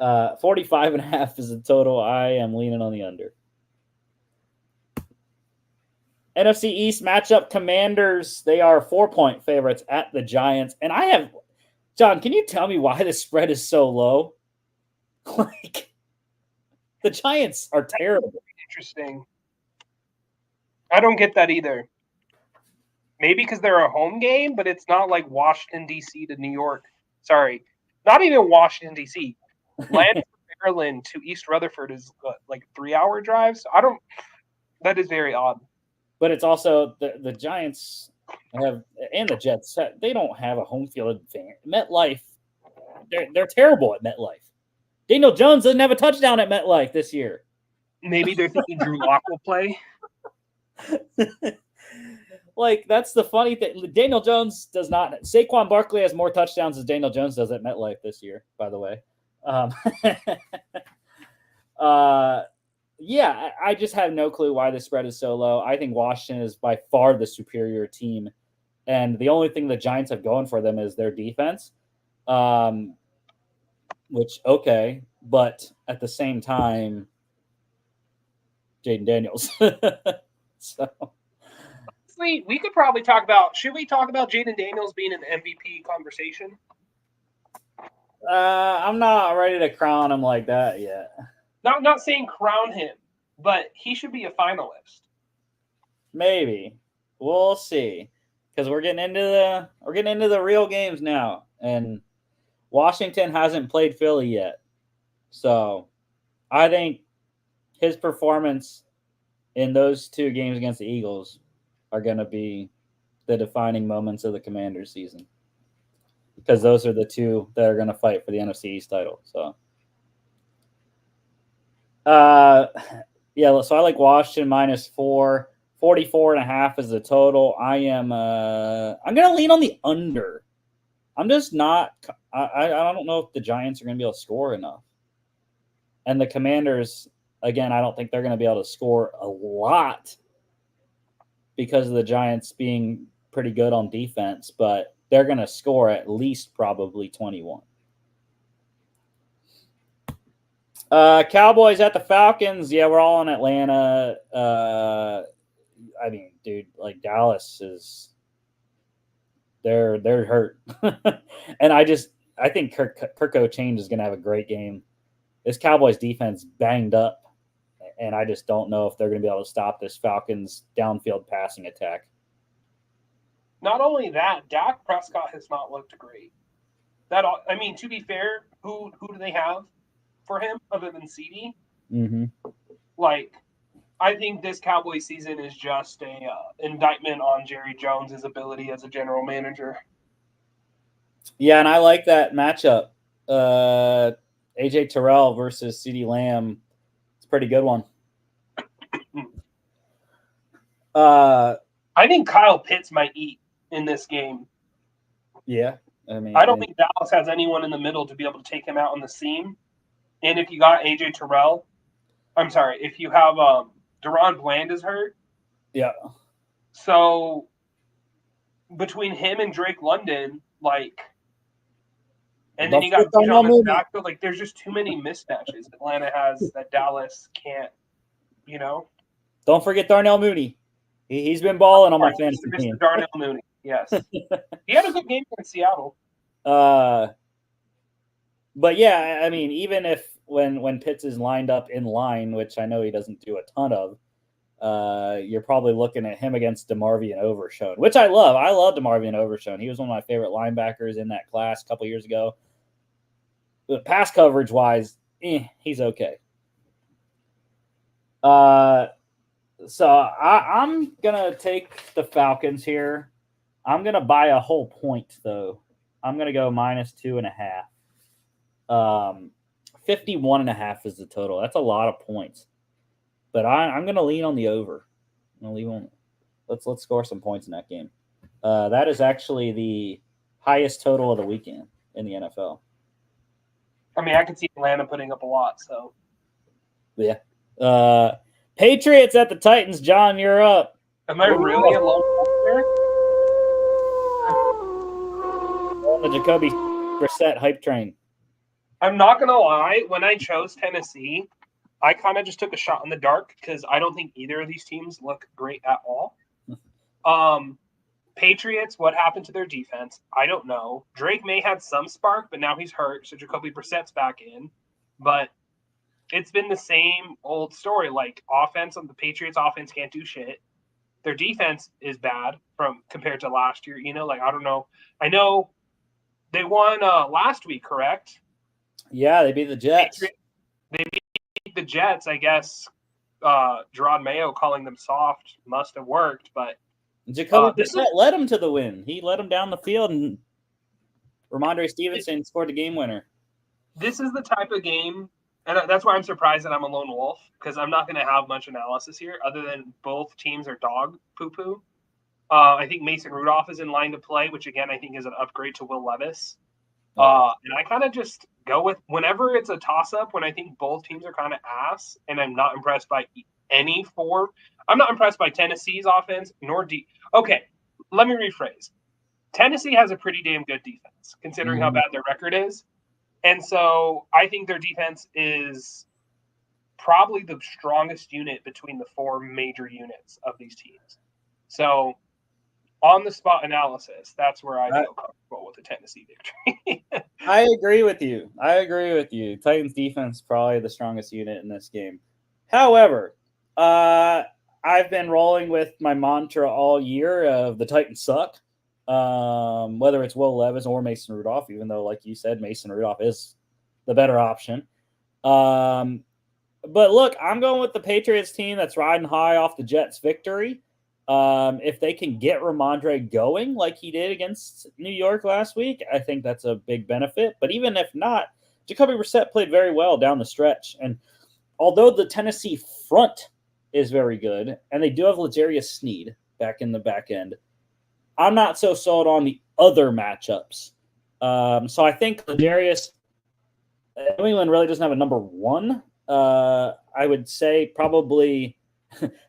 45.5 is the total. I am leaning on the under. NFC East matchup, Commanders. They are 4-point favorites at the Giants. And I have, John, can you tell me why the spread is so low? Like, the Giants are terrible. Interesting. I don't get that either. Maybe because they're a home game, but it's not like Washington, D.C. to New York. Sorry, not even Washington, D.C. Lancaster, Maryland to East Rutherford is like a 3-hour drive. So I don't – that is very odd. But it's also the Giants have – and the Jets, they don't have a home field advantage. MetLife, they're terrible at MetLife. Daniel Jones doesn't have a touchdown at MetLife this year. Maybe they're thinking Drew Lock will play. Like, that's the funny thing. Daniel Jones does not. Saquon Barkley has more touchdowns than Daniel Jones does at MetLife this year, by the way. Yeah, I just have no clue why the spread is so low. I think Washington is by far the superior team. And the only thing the Giants have going for them is their defense. Which, okay. But at the same time, Jaden Daniels. So... We could probably talk about. Should we talk about Jaden Daniels being in the MVP conversation? I'm not ready to crown him like that yet. Not saying crown him, but he should be a finalist. Maybe we'll see, because we're getting into the real games now, and Washington hasn't played Philly yet, so I think his performance in those 2 games against the Eagles are going to be the defining moments of the Commanders season, because those are the 2 that are going to fight for the NFC East title. So, yeah, so I like Washington -4, 44.5 is the total. I'm going to lean on the under. I'm just not. I don't know if the Giants are going to be able to score enough, and the Commanders, again, I don't think they're going to be able to score a lot, because of the Giants being pretty good on defense, but they're going to score at least probably 21. Cowboys at the Falcons. Yeah, we're all in Atlanta. I mean, dude, like, Dallas is they're hurt. And I think Kirk O'Chain is going to have a great game. This Cowboys defense banged up, and I just don't know if they're going to be able to stop this Falcons downfield passing attack. Not only that, Dak Prescott has not looked great. To be fair, who do they have for him other than CD? Mm-hmm. Like, I think this Cowboys season is just a indictment on Jerry Jones' ability as a general manager. Yeah, and I like that matchup. AJ Terrell versus CeeDee Lamb. It's a pretty good one. I think Kyle Pitts might eat in this game. Yeah. I don't think Dallas has anyone in the middle to be able to take him out on the seam. And if you got AJ Terrell, if you have Deron Bland is hurt. Yeah. So between him and Drake London, and then you got Bijan backfield, there's just too many mismatches Atlanta has that Dallas can't, Don't forget Darnell Mooney. He's been balling on my fantasy team. Darnell Mooney, yes. He had a good game in Seattle. But yeah, I mean, even if when Pitts is lined up in line, which I know he doesn't do a ton of, you're probably looking at him against DeMarvion Overshown, which I love. I love DeMarvion Overshown. He was one of my favorite linebackers in that class a couple years ago. But pass coverage wise, he's okay. So I'm gonna take the Falcons here. I'm gonna buy a whole point though. I'm gonna go -2.5. 51.5 is the total. That's a lot of points. But I'm gonna lean on the over. I'm gonna lean on. Let's score some points in that game. That is actually the highest total of the weekend in the NFL. I mean, I could see Atlanta putting up a lot. So Yeah. Patriots at the Titans. John, you're up. am I really alone there? On the Jacoby Brissett hype train. I'm not gonna lie. When I chose Tennessee, I kind of just took a shot in the dark because I don't think either of these teams look great at all. Patriots, what happened to their defense? I don't know. Drake may have some spark, but now he's hurt, so Jacoby Brissett's back in. But it's been the same old story. Like offense on the Patriots offense can't do shit. Their defense is bad compared to last year. Like I don't know. I know they won last week, correct? Yeah, they beat the Jets. They beat the Jets, I guess. Gerard Mayo calling them soft must have worked, but Jacoby Brissett led him to the win. He led him down the field, and Ramondre Stevenson scored the game winner. This is the type of game, and that's why I'm surprised that I'm a lone wolf, because I'm not going to have much analysis here other than both teams are dog poo-poo. I think Mason Rudolph is in line to play, which, again, I think is an upgrade to Will Levis. And I kind of just go with whenever it's a toss-up, when I think both teams are kind of ass, and I'm not impressed by any four. I'm not impressed by Tennessee's offense, nor Okay, let me rephrase. Tennessee has a pretty damn good defense, considering how bad their record is. And so I think their defense is probably the strongest unit between the four major units of these teams. So on-the-spot analysis, that's where I feel comfortable with the Tennessee victory. I agree with you. Titans defense is probably the strongest unit in this game. However, I've been rolling with my mantra all year of the Titans suck, whether it's Will Levis or Mason Rudolph, even though, like you said, Mason Rudolph is the better option. But look, I'm going with the Patriots team that's riding high off the Jets' victory. If they can get Ramondre going like he did against New York last week, I think that's a big benefit. But even if not, Jacoby Brissett played very well down the stretch. And although the Tennessee front is very good, and they do have L'Jarius Sneed back in the back end, I'm not so sold on the other matchups. So I think L'Jarius, New England really doesn't have a number one. I would say probably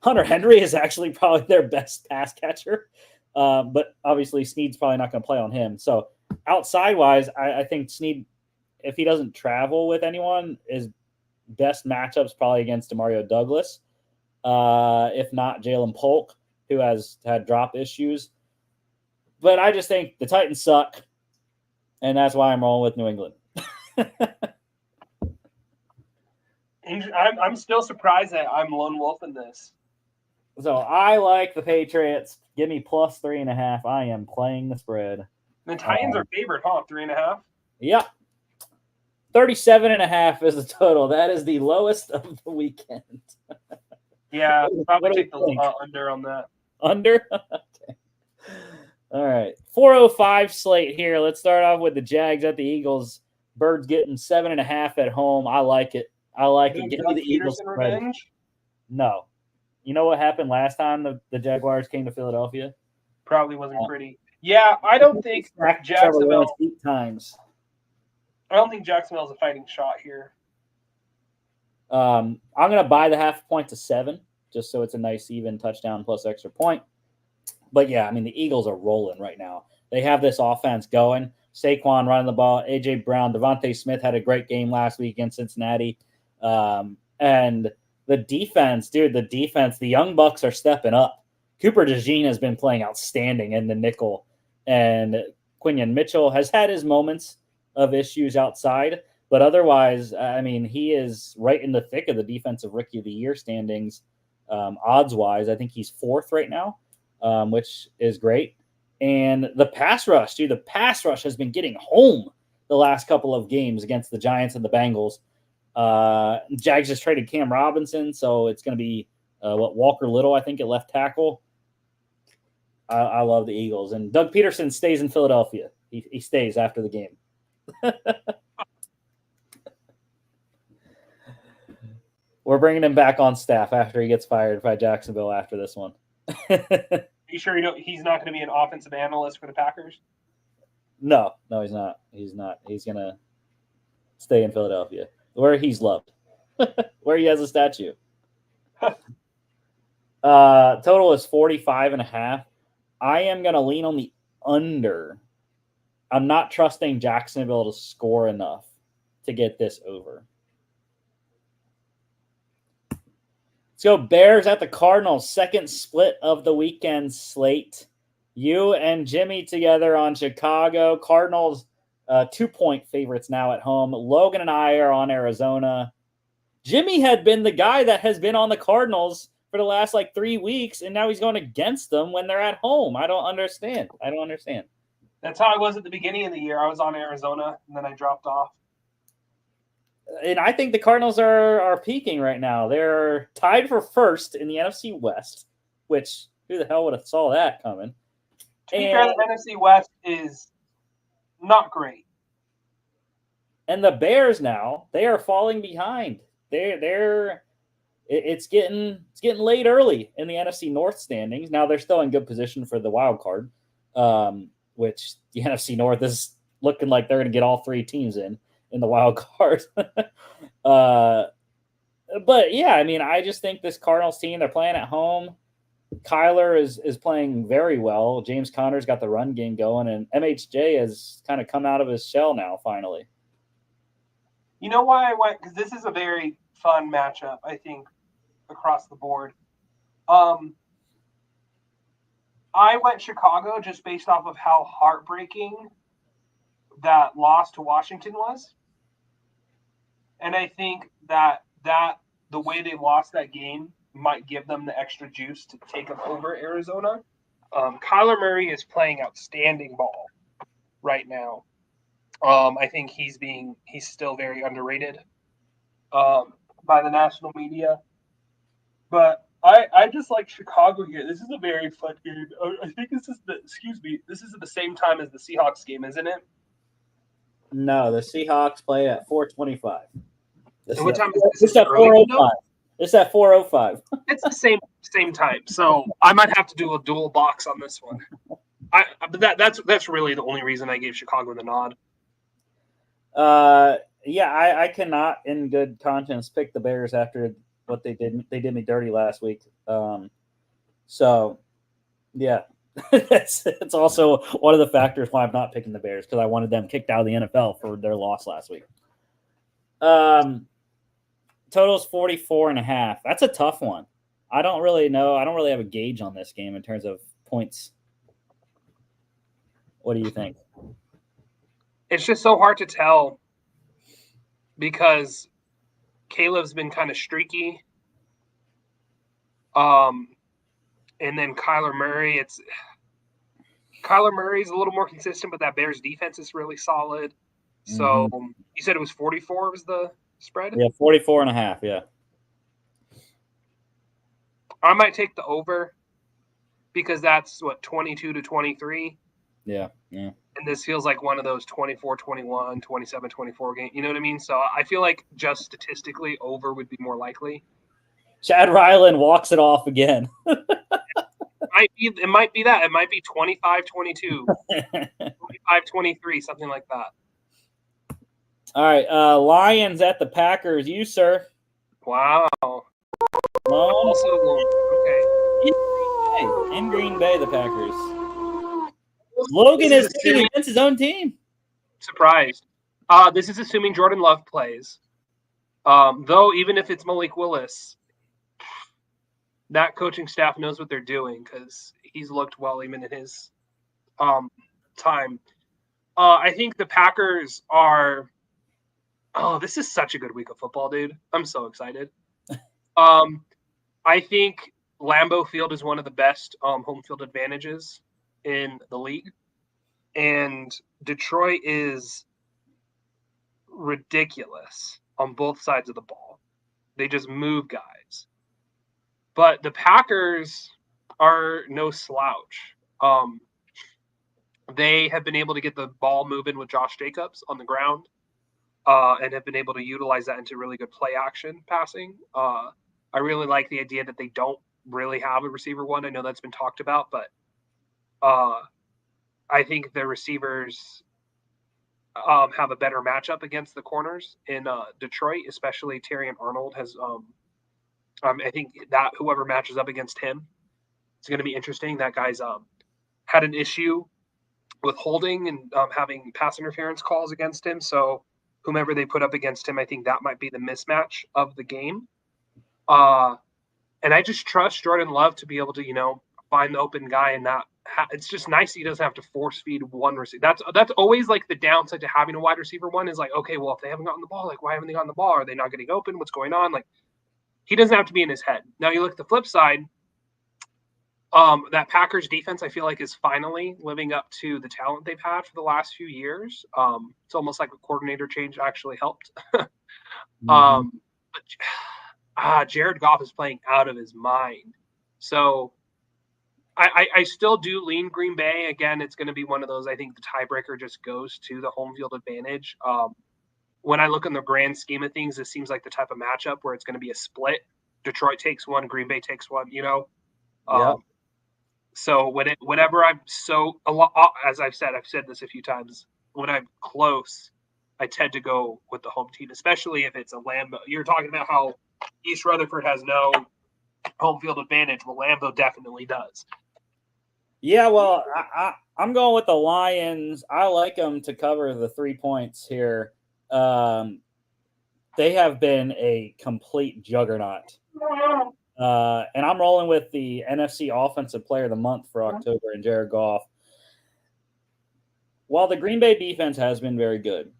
Hunter Henry is actually probably their best pass catcher. But obviously Sneed's probably not going to play on him. So outside-wise, I think Sneed, if he doesn't travel with anyone, is best matchups probably against Demario Douglas. If not Jalen Polk, who has had drop issues. But I just think the Titans suck, and that's why I'm rolling with New England. I'm still surprised that I'm lone wolf in this. So I like the Patriots. Give me plus 3.5. I am playing the spread. The Titans are favored, huh? 3.5? Yep. 37.5 is the total. That is the lowest of the weekend. Yeah, probably take the under on that. Under? Okay. All right. 4:05 slate here. Let's start off with the Jags at the Eagles. Birds getting 7.5 at home. I like it. Give me the Eagles spread. No. You know what happened last time the Jaguars came to Philadelphia? Probably wasn't pretty. Yeah, I don't think Jacksonville 8 times. I don't think Jacksonville's a fighting shot here. I'm going to buy the half point to 7, just so it's a nice even touchdown plus extra point. But yeah, I mean, the Eagles are rolling right now. They have this offense going. Saquon running the ball. A.J. Brown, Devontae Smith had a great game last week against Cincinnati. And the defense, the Young Bucks are stepping up. Cooper DeJean has been playing outstanding in the nickel. And Quinion Mitchell has had his moments of issues outside. But otherwise, I mean, he is right in the thick of the Defensive Rookie of the Year standings, odds-wise. I think he's 4th right now, which is great. And the pass rush, has been getting home the last couple of games against the Giants and the Bengals. Jags just traded Cam Robinson, so it's going to be Walker Little, I think, at left tackle. I love the Eagles. And Doug Peterson stays in Philadelphia. He stays after the game. We're bringing him back on staff after he gets fired by Jacksonville after this one. You sure he's not going to be an offensive analyst for the Packers? No, he's not. He's not. He's gonna stay in Philadelphia, where he's loved, where he has a statue. Total is 45.5. I am gonna lean on the under. I'm not trusting Jacksonville to score enough to get this over. Let's go Bears at the Cardinals. Second split of the weekend slate. You and Jimmy together on Chicago. Cardinals 2-point favorites now at home. Logan and I are on Arizona. Jimmy had been the guy that has been on the Cardinals for the last 3 weeks, and now he's going against them when they're at home. I don't understand. That's how I was at the beginning of the year. I was on Arizona, and then I dropped off. And I think the Cardinals are peaking right now. They're tied for first in the NFC West, which who the hell would have saw that coming? To be fair, the NFC West is not great. And the Bears now, they are falling behind. It's getting late early in the NFC North standings. Now they're still in good position for the wild card, which the NFC North is looking like they're going to get all three teams in the wild card. But yeah, I mean, I just think this Cardinals team, they're playing at home. Kyler is playing very well. James Conner's got the run game going, and MHJ has kind of come out of his shell now, finally. You know why I went? Because this is a very fun matchup, I think, across the board. I went Chicago just based off of how heartbreaking that loss to Washington was. And I think that the way they lost that game might give them the extra juice to take them over Arizona. Kyler Murray is playing outstanding ball right now. I think he's still very underrated by the national media. But I just like Chicago here. This is a very fun game. I think this is at the same time as the Seahawks game, isn't it? No, the Seahawks play at 4:25. What time is this? It's at 4:05. It's at 4:05. It's the same time. So I might have to do a dual box on this one. But that's really the only reason I gave Chicago the nod. Yeah, I cannot in good conscience pick the Bears after what they did. They did me dirty last week. So yeah, it's also one of the factors why I'm not picking the Bears, because I wanted them kicked out of the NFL for their loss last week. Total's 44.5. That's a tough one. I don't really know. I don't really have a gauge on this game in terms of points. What do you think? It's just so hard to tell because Caleb's been kind of streaky. And then Kyler Murray's a little more consistent, but that Bears defense is really solid. So you said it was 44 was the spread? Yeah, 44.5, yeah. I might take the over because that's 22-23. Yeah. And this feels like one of those 24-21, 27-24 games. You know what I mean? So I feel like just statistically over would be more likely. Chad Ryland walks it off again. It might be that. It might be 25-22, 25-23, something like that. All right, Lions at the Packers. You, sir. Wow. Also, okay. In Green Bay, the Packers. Logan is picking against his own team. Surprised. This is assuming Jordan Love plays. Though, even if it's Malik Willis, that coaching staff knows what they're doing because he's looked well even in his time. I think the Packers are – oh, this is such a good week of football, dude. I'm so excited. I think Lambeau Field is one of the best home field advantages in the league. And Detroit is ridiculous on both sides of the ball. They just move guys. But the Packers are no slouch. They have been able to get the ball moving with Josh Jacobs on the ground and have been able to utilize that into really good play action passing. I really like the idea that they don't really have a receiver one. I know that's been talked about, but I think the receivers have a better matchup against the corners in Detroit, especially Terry and Arnold has. I think that whoever matches up against him, it's going to be interesting. That guy's had an issue with holding and having pass interference calls against him. So whomever they put up against him, I think that might be the mismatch of the game. And I just trust Jordan Love to be able to, find the open guy, and not. It's just nice he doesn't have to force feed one receiver. That's always like the downside to having a wide receiver one is like, okay, well, if they haven't gotten the ball, like, why haven't they gotten the ball? Are they not getting open? What's going on? Like, he doesn't have to be in his head. Now you look at the flip side. That Packers defense, I feel like, is finally living up to the talent they've had for the last few years. It's almost like a coordinator change actually helped. But Jared Goff is playing out of his mind. So I still do lean Green Bay. Again, it's going to be one of those, I think the tiebreaker just goes to the home field advantage. When I look in the grand scheme of things, this seems like the type of matchup where it's going to be a split. Detroit takes one, Green Bay takes one, So whenever I'm as I've said this a few times, when I'm close, I tend to go with the home team, especially if it's a Lambeau. You're talking about how East Rutherford has no home field advantage. Well, Lambeau definitely does. Yeah, well, I'm going with the Lions. I like them to cover the 3 points here. They have been a complete juggernaut. And I'm rolling with the NFC Offensive Player of the Month for October and Jared Goff. While the Green Bay defense has been very good,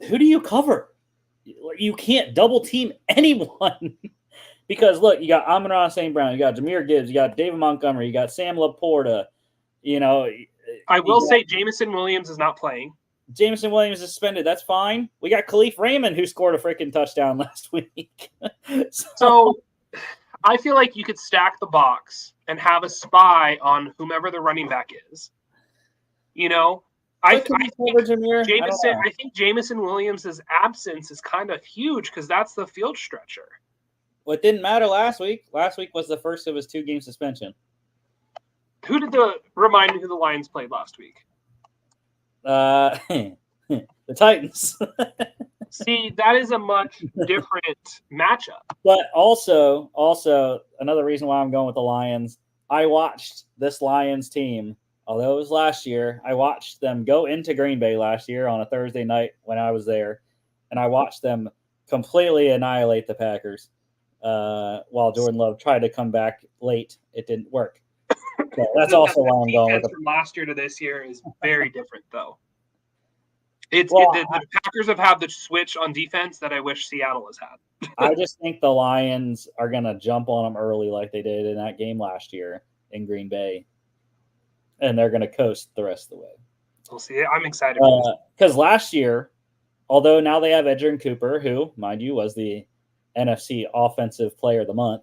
who do you cover? You can't double team anyone. Because, look, you got Amon-Ra St. Brown, you got Jahmyr Gibbs, you got David Montgomery, you got Sam Laporta. I will say Jameson Williams is not playing. Jameson Williams is suspended. That's fine. We got Khalif Raymond, who scored a freaking touchdown last week. So I feel like you could stack the box and have a spy on whomever the running back is. I think Jameson Williams' absence is kind of huge because that's the field stretcher. Well, it didn't matter last week. Last week was the first of his 2-game suspension. Remind me who the Lions played last week? The Titans. See, that is a much different matchup. But also another reason why I'm going with the Lions, I watched this Lions team, although it was last year, I watched them go into Green Bay last year on a Thursday night when I was there, and I watched them completely annihilate the Packers. While Jordan Love tried to come back late, it didn't work. So that's also why I'm going with from last year to this year is very different, though. The Packers have had the switch on defense that I wish Seattle has had. I just think the Lions are going to jump on them early like they did in that game last year in Green Bay, and they're going to coast the rest of the way. We'll see. I'm excited. Because last year, although now they have Edgerrin Cooper, who, mind you, was the NFC Offensive Player of the Month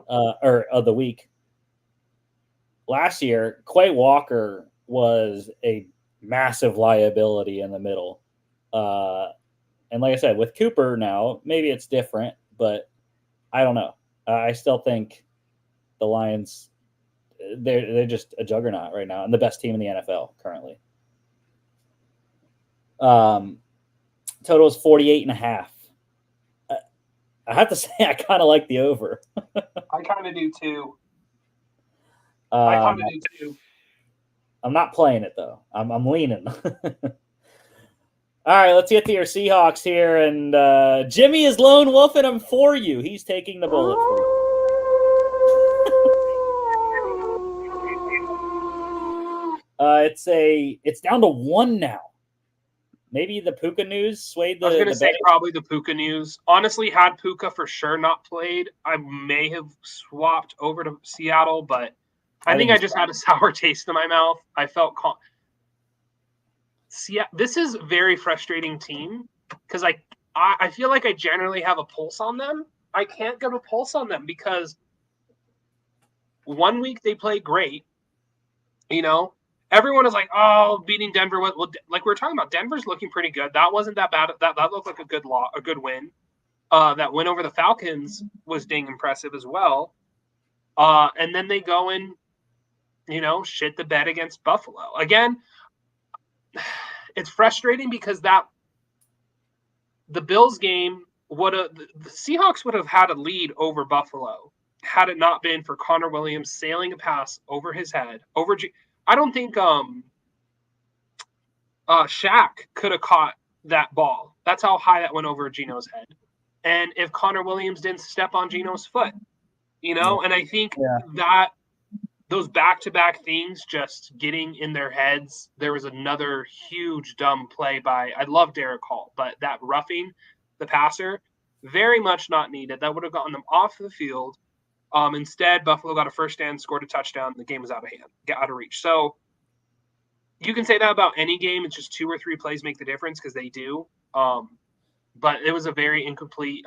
or of the week. Last year, Quay Walker was a massive liability in the middle. And like I said, with Cooper now, maybe it's different, but I don't know. I still think the Lions, they're just a juggernaut right now and the best team in the NFL currently. Total is 48.5. I have to say, I kind of like the over. I kind of do too. I'm not playing it though. I'm leaning. All right, let's get to your Seahawks here, and Jimmy is lone wolfing them for you. He's taking the bullet for you. It's down to 1 now. Maybe the Puka news swayed the. I was going to say probably the Puka news. Honestly, had Puka for sure not played, I may have swapped over to Seattle, but I think I just had a sour taste in my mouth. I felt this is a very frustrating team because I feel like I generally have a pulse on them. I can't get a pulse on them because 1 week they play great, Everyone is like, oh, beating Denver. Well, like we were talking about, Denver's looking pretty good. That wasn't that bad. That looked like a good win. That win over the Falcons was dang impressive as well. And then they go and, shit the bed against Buffalo. Again, it's frustrating because the Bills game the Seahawks would have had a lead over Buffalo had it not been for Connor Williams sailing a pass over his head I don't think Shaq could have caught that ball. That's how high that went over Geno's head. And if Connor Williams didn't step on Geno's foot, and I think that those back-to-back things just getting in their heads. There was another huge dumb play by, I love Derek Hall, but that roughing the passer, very much not needed. That would have gotten them off the field. Instead, Buffalo got a first down, scored a touchdown. The game was out of hand, out of reach. So you can say that about any game. It's just 2 or 3 plays make the difference because they do. But it was a very incomplete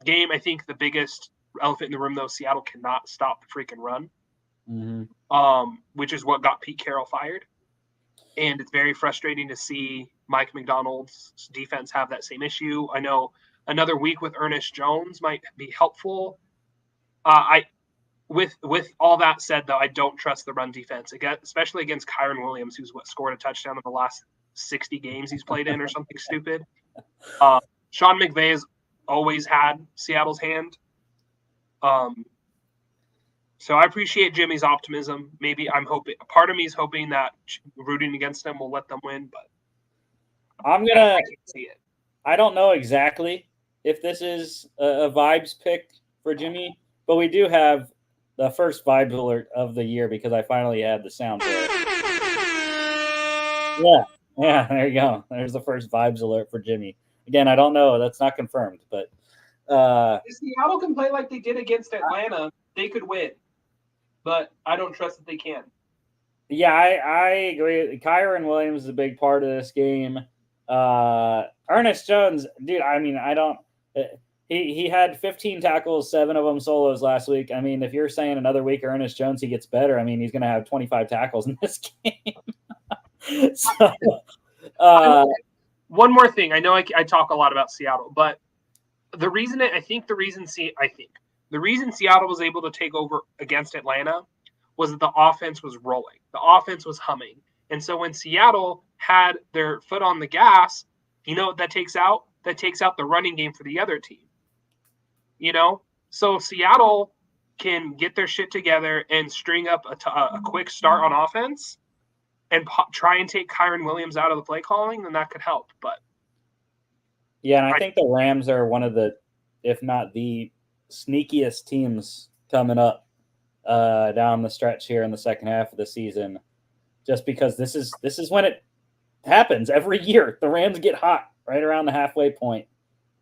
game. I think the biggest elephant in the room, though, Seattle cannot stop the freaking run. Which is what got Pete Carroll fired. And it's very frustrating to see Mike McDonald's defense have that same issue. I know another week with Ernest Jones might be helpful. With all that said, though, I don't trust the run defense, especially against Kyron Williams, who's scored a touchdown in the last 60 games he's played in or something stupid. Sean McVay has always had Seattle's hand. So I appreciate Jimmy's optimism. Maybe part of me is hoping that rooting against them will let them win, but I can't see it. I don't know exactly if this is a vibes pick for Jimmy, but we do have the first vibes alert of the year because I finally had the sound for it. Yeah, there you go. There's the first vibes alert for Jimmy. Again, I don't know. That's not confirmed, but if Seattle can play like they did against Atlanta, they could win. But I don't trust that they can. Yeah, I agree. Kyron Williams is a big part of this game. Ernest Jones, dude, I mean, I don't – he had 15 tackles, 7 of them solos last week. I mean, if you're saying another week Ernest Jones, he gets better, I mean, he's going to have 25 tackles in this game. One more thing. I know I talk a lot about Seattle, but the reason Seattle was able to take over against Atlanta was that the offense was rolling. The offense was humming. And so when Seattle had their foot on the gas, you know what that takes out? That takes out the running game for the other team. So Seattle can get their shit together and string up a quick start on offense and try and take Kyron Williams out of the play calling, then that could help. But yeah, and I think the Rams are one of the, if not the sneakiest teams coming up down the stretch here in the second half of the season, just because this is when it happens every year. The Rams get hot right around the halfway point,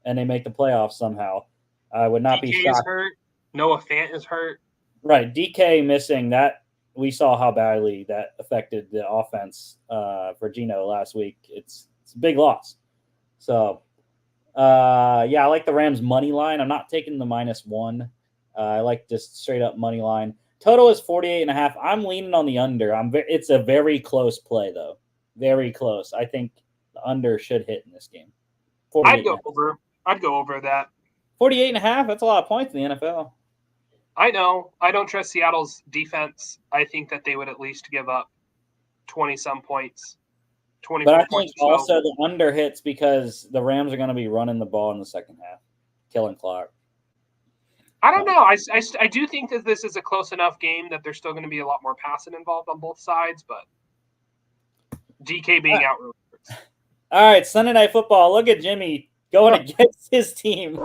and they make the playoffs somehow. I would not be shocked. DK is hurt. Noah Fant is hurt. Right, DK missing that. We saw how badly that affected the offense for Geno last week. It's a big loss. So. I like the Rams money line. I'm not taking the -1. I like just straight up money line. Total is 48.5. I'm leaning on the under. It's a very close play though. Very close. I think the under should hit in this game. I'd go over that. 48.5. That's a lot of points in the NFL. I know. I don't trust Seattle's defense. I think that they would at least give up 20-some points. But I think also the under hits because the Rams are going to be running the ball in the second half, killing clock. I don't know. I do think that this is a close enough game that there's still going to be a lot more passing involved on both sides, but DK being out really hurts. All right, Sunday Night Football. Look at Jimmy going against his team.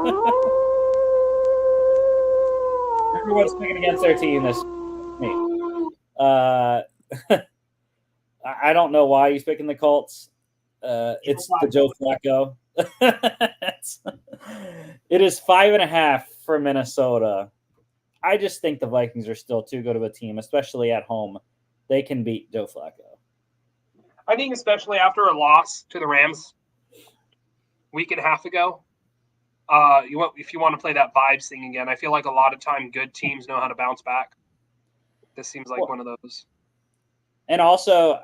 Everyone's picking against their team this week. I don't know why he's picking the Colts. It's the Joe Flacco. It is 5.5 for Minnesota. I just think the Vikings are still too good of a team, especially at home. They can beat Joe Flacco. I think especially after a loss to the Rams week and a half ago, if you want to play that vibes thing again, I feel like a lot of time good teams know how to bounce back. This seems like one of those. And also,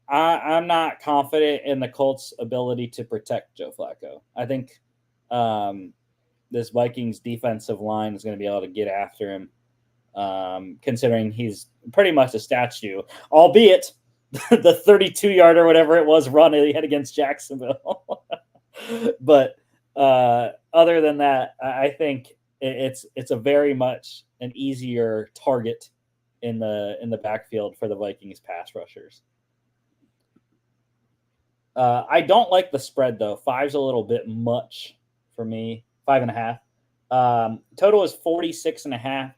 I'm not confident in the Colts' ability to protect Joe Flacco. I think this Vikings defensive line is going to be able to get after him, considering he's pretty much a statue, albeit the 32-yard or whatever it was run he had against Jacksonville. But other than that, I think it's a very much an easier target in the backfield for the Vikings pass rushers. I don't like the spread though. 5's a little bit much for me. 5.5. Total is 46.5.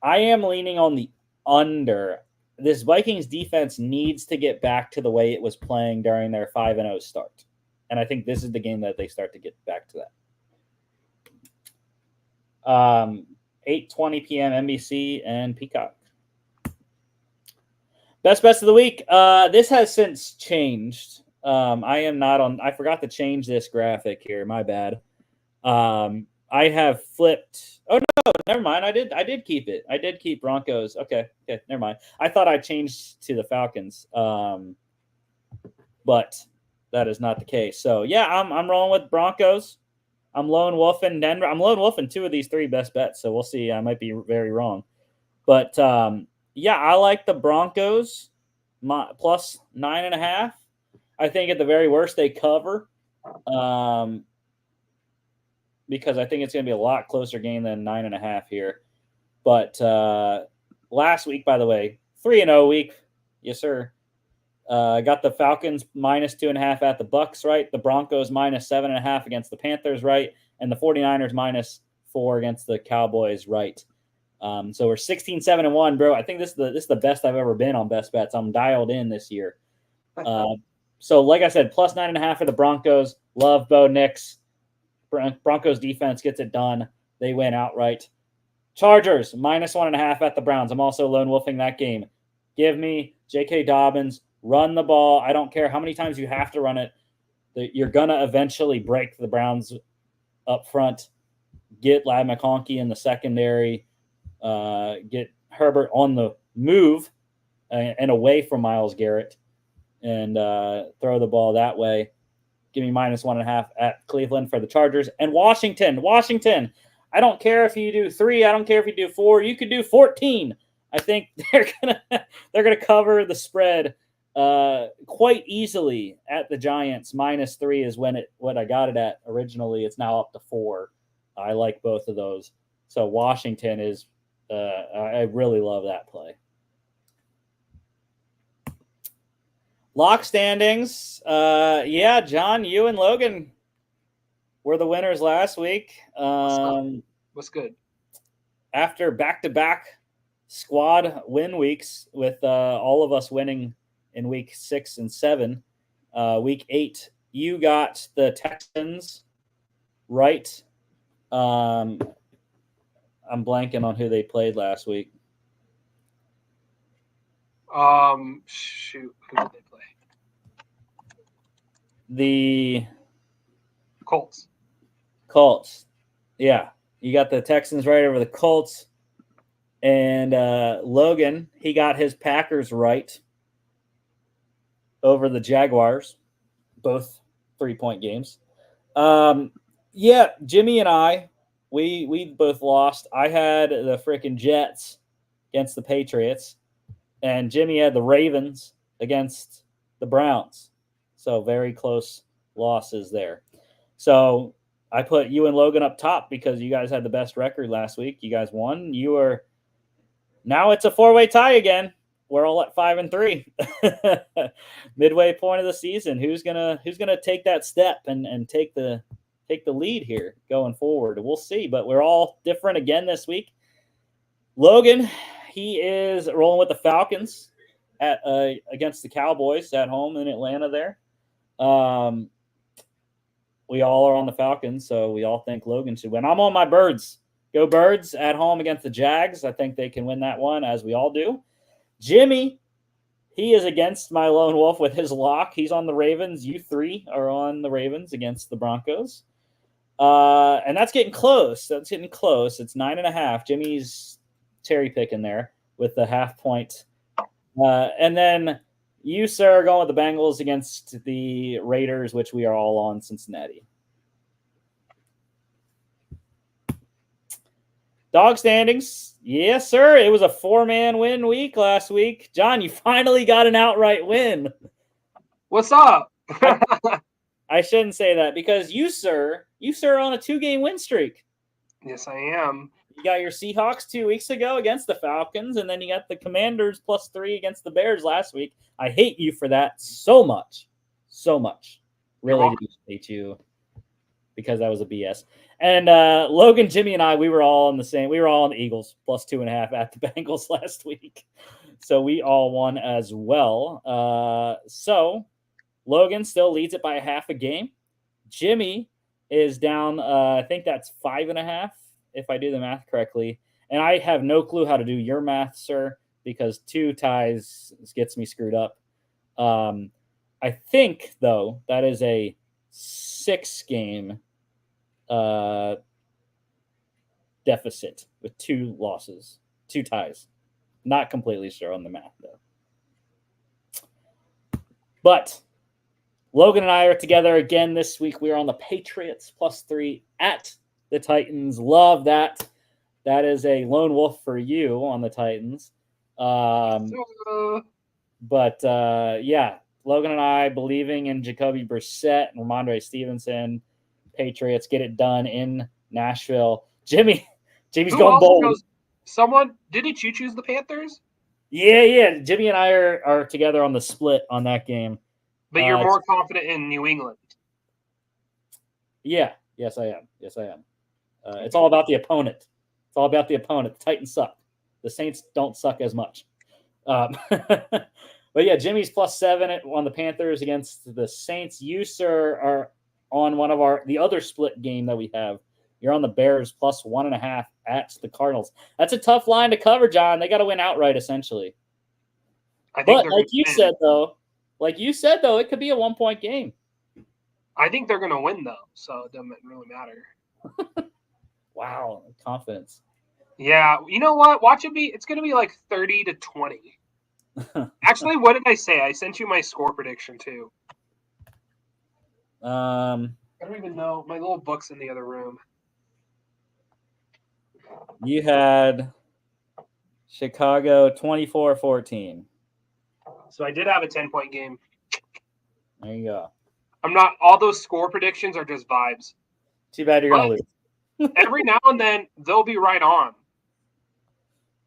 I am leaning on the under. This Vikings defense needs to get back to the way it was playing during their 5-0 start. And I think this is the game that they start to get back to that. 8:20 p.m. NBC and Peacock. Best bets of the week. This has since changed. I forgot to change this graphic here. My bad. I have flipped. Oh no, never mind. I did keep it. I did keep Broncos. Okay, never mind. I thought I changed to the Falcons. But that is not the case. So yeah, I'm rolling with Broncos. I'm lone wolfing Denver. I'm lone wolfing 2 of these 3 best bets. So we'll see. I might be very wrong. But yeah, I like the Broncos plus 9.5. I think at the very worst they cover. Because I think it's going to be a lot closer game than 9.5 here. But last week, by the way, 3-0 week. Yes, sir. Got the Falcons minus 2.5 at the Bucks, right? The Broncos minus 7.5 against the Panthers, right? And the 49ers minus 4 against the Cowboys, right? So we're 16-7-1, bro. I think this is the best I've ever been on best bets. I'm dialed in this year. So like I said, plus 9.5 for the Broncos. Love Bo Nix. Broncos defense gets it done. They win outright. Chargers minus 1.5 at the Browns. I'm also lone wolfing that game. Give me J.K. Dobbins. Run the ball. I don't care how many times you have to run it. You're going to eventually break the Browns up front. Get Ladd McConkey in the secondary. Get Herbert on the move and away from Myles Garrett. And throw the ball that way. Give me minus 1.5 at Cleveland for the Chargers. And Washington. I don't care if you do 3. I don't care if you do 4. You could do 14. I think they're gonna cover the spread quite easily at the Giants. Minus 3 is what I got it at originally. It's now up to 4. I like both of those. So Washington is I really love that play. Lock standings. Yeah, John, you and Logan were the winners last week. What's good? After back-to-back squad win weeks with all of us winning in week 6 and 7. Week 8, you got the Texans right. I'm blanking on who they played last week. Shoot, who did they play? The Colts. Yeah. You got the Texans right over the Colts. And Logan, he got his Packers right over the Jaguars. Both 3-point games. Yeah, Jimmy and I, we both lost. I had the freaking Jets against the Patriots. And Jimmy had the Ravens against the Browns. So very close losses there. So I put you and Logan up top because you guys had the best record last week. You guys won. Now it's a 4-way tie again. We're all at 5-3. Midway point of the season. Who's gonna take that step and take the lead here going forward? We'll see. But we're all different again this week. Logan, he is rolling with the Falcons against the Cowboys at home in Atlanta there. We all are on the Falcons, so we all think Logan should win. I'm on my Birds. Go Birds at home against the Jags. I think they can win that one, as we all do. Jimmy, he is against my lone wolf with his lock. He's on the Ravens. You 3 are on the Ravens against the Broncos. And that's getting close. It's 9.5. Jimmy's cherry picking there with the half point. And then you, sir, are going with the Bengals against the Raiders, which we are all on Cincinnati. Dog standings. Yes, sir. It was a 4-man win week last week. John, you finally got an outright win. What's up? I shouldn't say that because you, sir, are on a 2-game win streak. Yes, I am. You got your Seahawks 2 weeks ago against the Falcons, and then you got the Commanders +3 against the Bears last week. I hate you for that so much. So much. Really do hate you because that was a BS. And Logan, Jimmy, and I, we were all on the Eagles +2.5 at the Bengals last week. So we all won as well. So Logan still leads it by a half a game. Jimmy is down, I think that's 5.5, if I do the math correctly. And I have no clue how to do your math, sir, because 2 ties gets me screwed up. I think, though, that is a 6-game deficit with 2 losses, 2 ties. Not completely sure on the math, though. But Logan and I are together again this week. We are on the Patriots +3 at the Titans. Love that. That is a lone wolf for you on the Titans. Yeah, Logan and I believing in Jacoby Brissett and Ramondre Stevenson. Patriots get it done in Nashville. Jimmy's going bold. Didn't you choose the Panthers? Yeah. Jimmy and I are together on the split on that game. But you're more confident in New England. Yeah. Yes, I am. It's all about the opponent. The Titans suck. The Saints don't suck as much. But yeah, Jimmy's +7 on the Panthers against the Saints. You, sir, are on the other split game that we have. You're on the Bears +1.5 at the Cardinals. That's a tough line to cover, John. They got to win outright, essentially. But like you said, though, it could be a 1-point game. I think they're going to win, though, so it doesn't really matter. Wow, confidence. Yeah, you know what? Watch it be. It's going to be like 30-20. Actually, what did I say? I sent you my score prediction too. I don't even know. My little book's in the other room. You had Chicago 24-14. So I did have a 10-point game. There you go. All those score predictions are just vibes. Too bad you're going to lose. Every now and then, they'll be right on.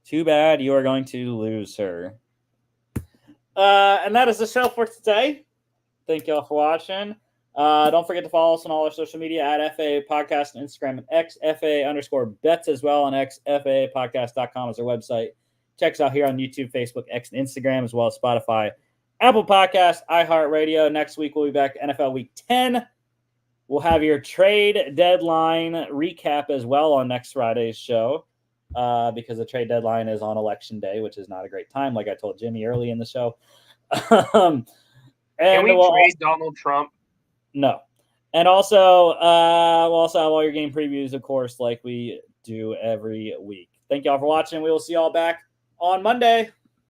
Too bad you are going to lose, sir. And that is the show for today. Thank you all for watching. Don't forget to follow us on all our social media at FA Podcast on Instagram and XFA_bets as well on XFApodcast.com is our website. Check us out here on YouTube, Facebook, X, and Instagram, as well as Spotify, Apple Podcasts, iHeartRadio. Next week, we'll be back NFL Week 10. We'll have your trade deadline recap as well on next Friday's show because the trade deadline is on Election Day, which is not a great time, like I told Jimmy early in the show. Can we trade Donald Trump? No. And also, we'll also have all your game previews, of course, like we do every week. Thank you all for watching. We will see you all back on Monday.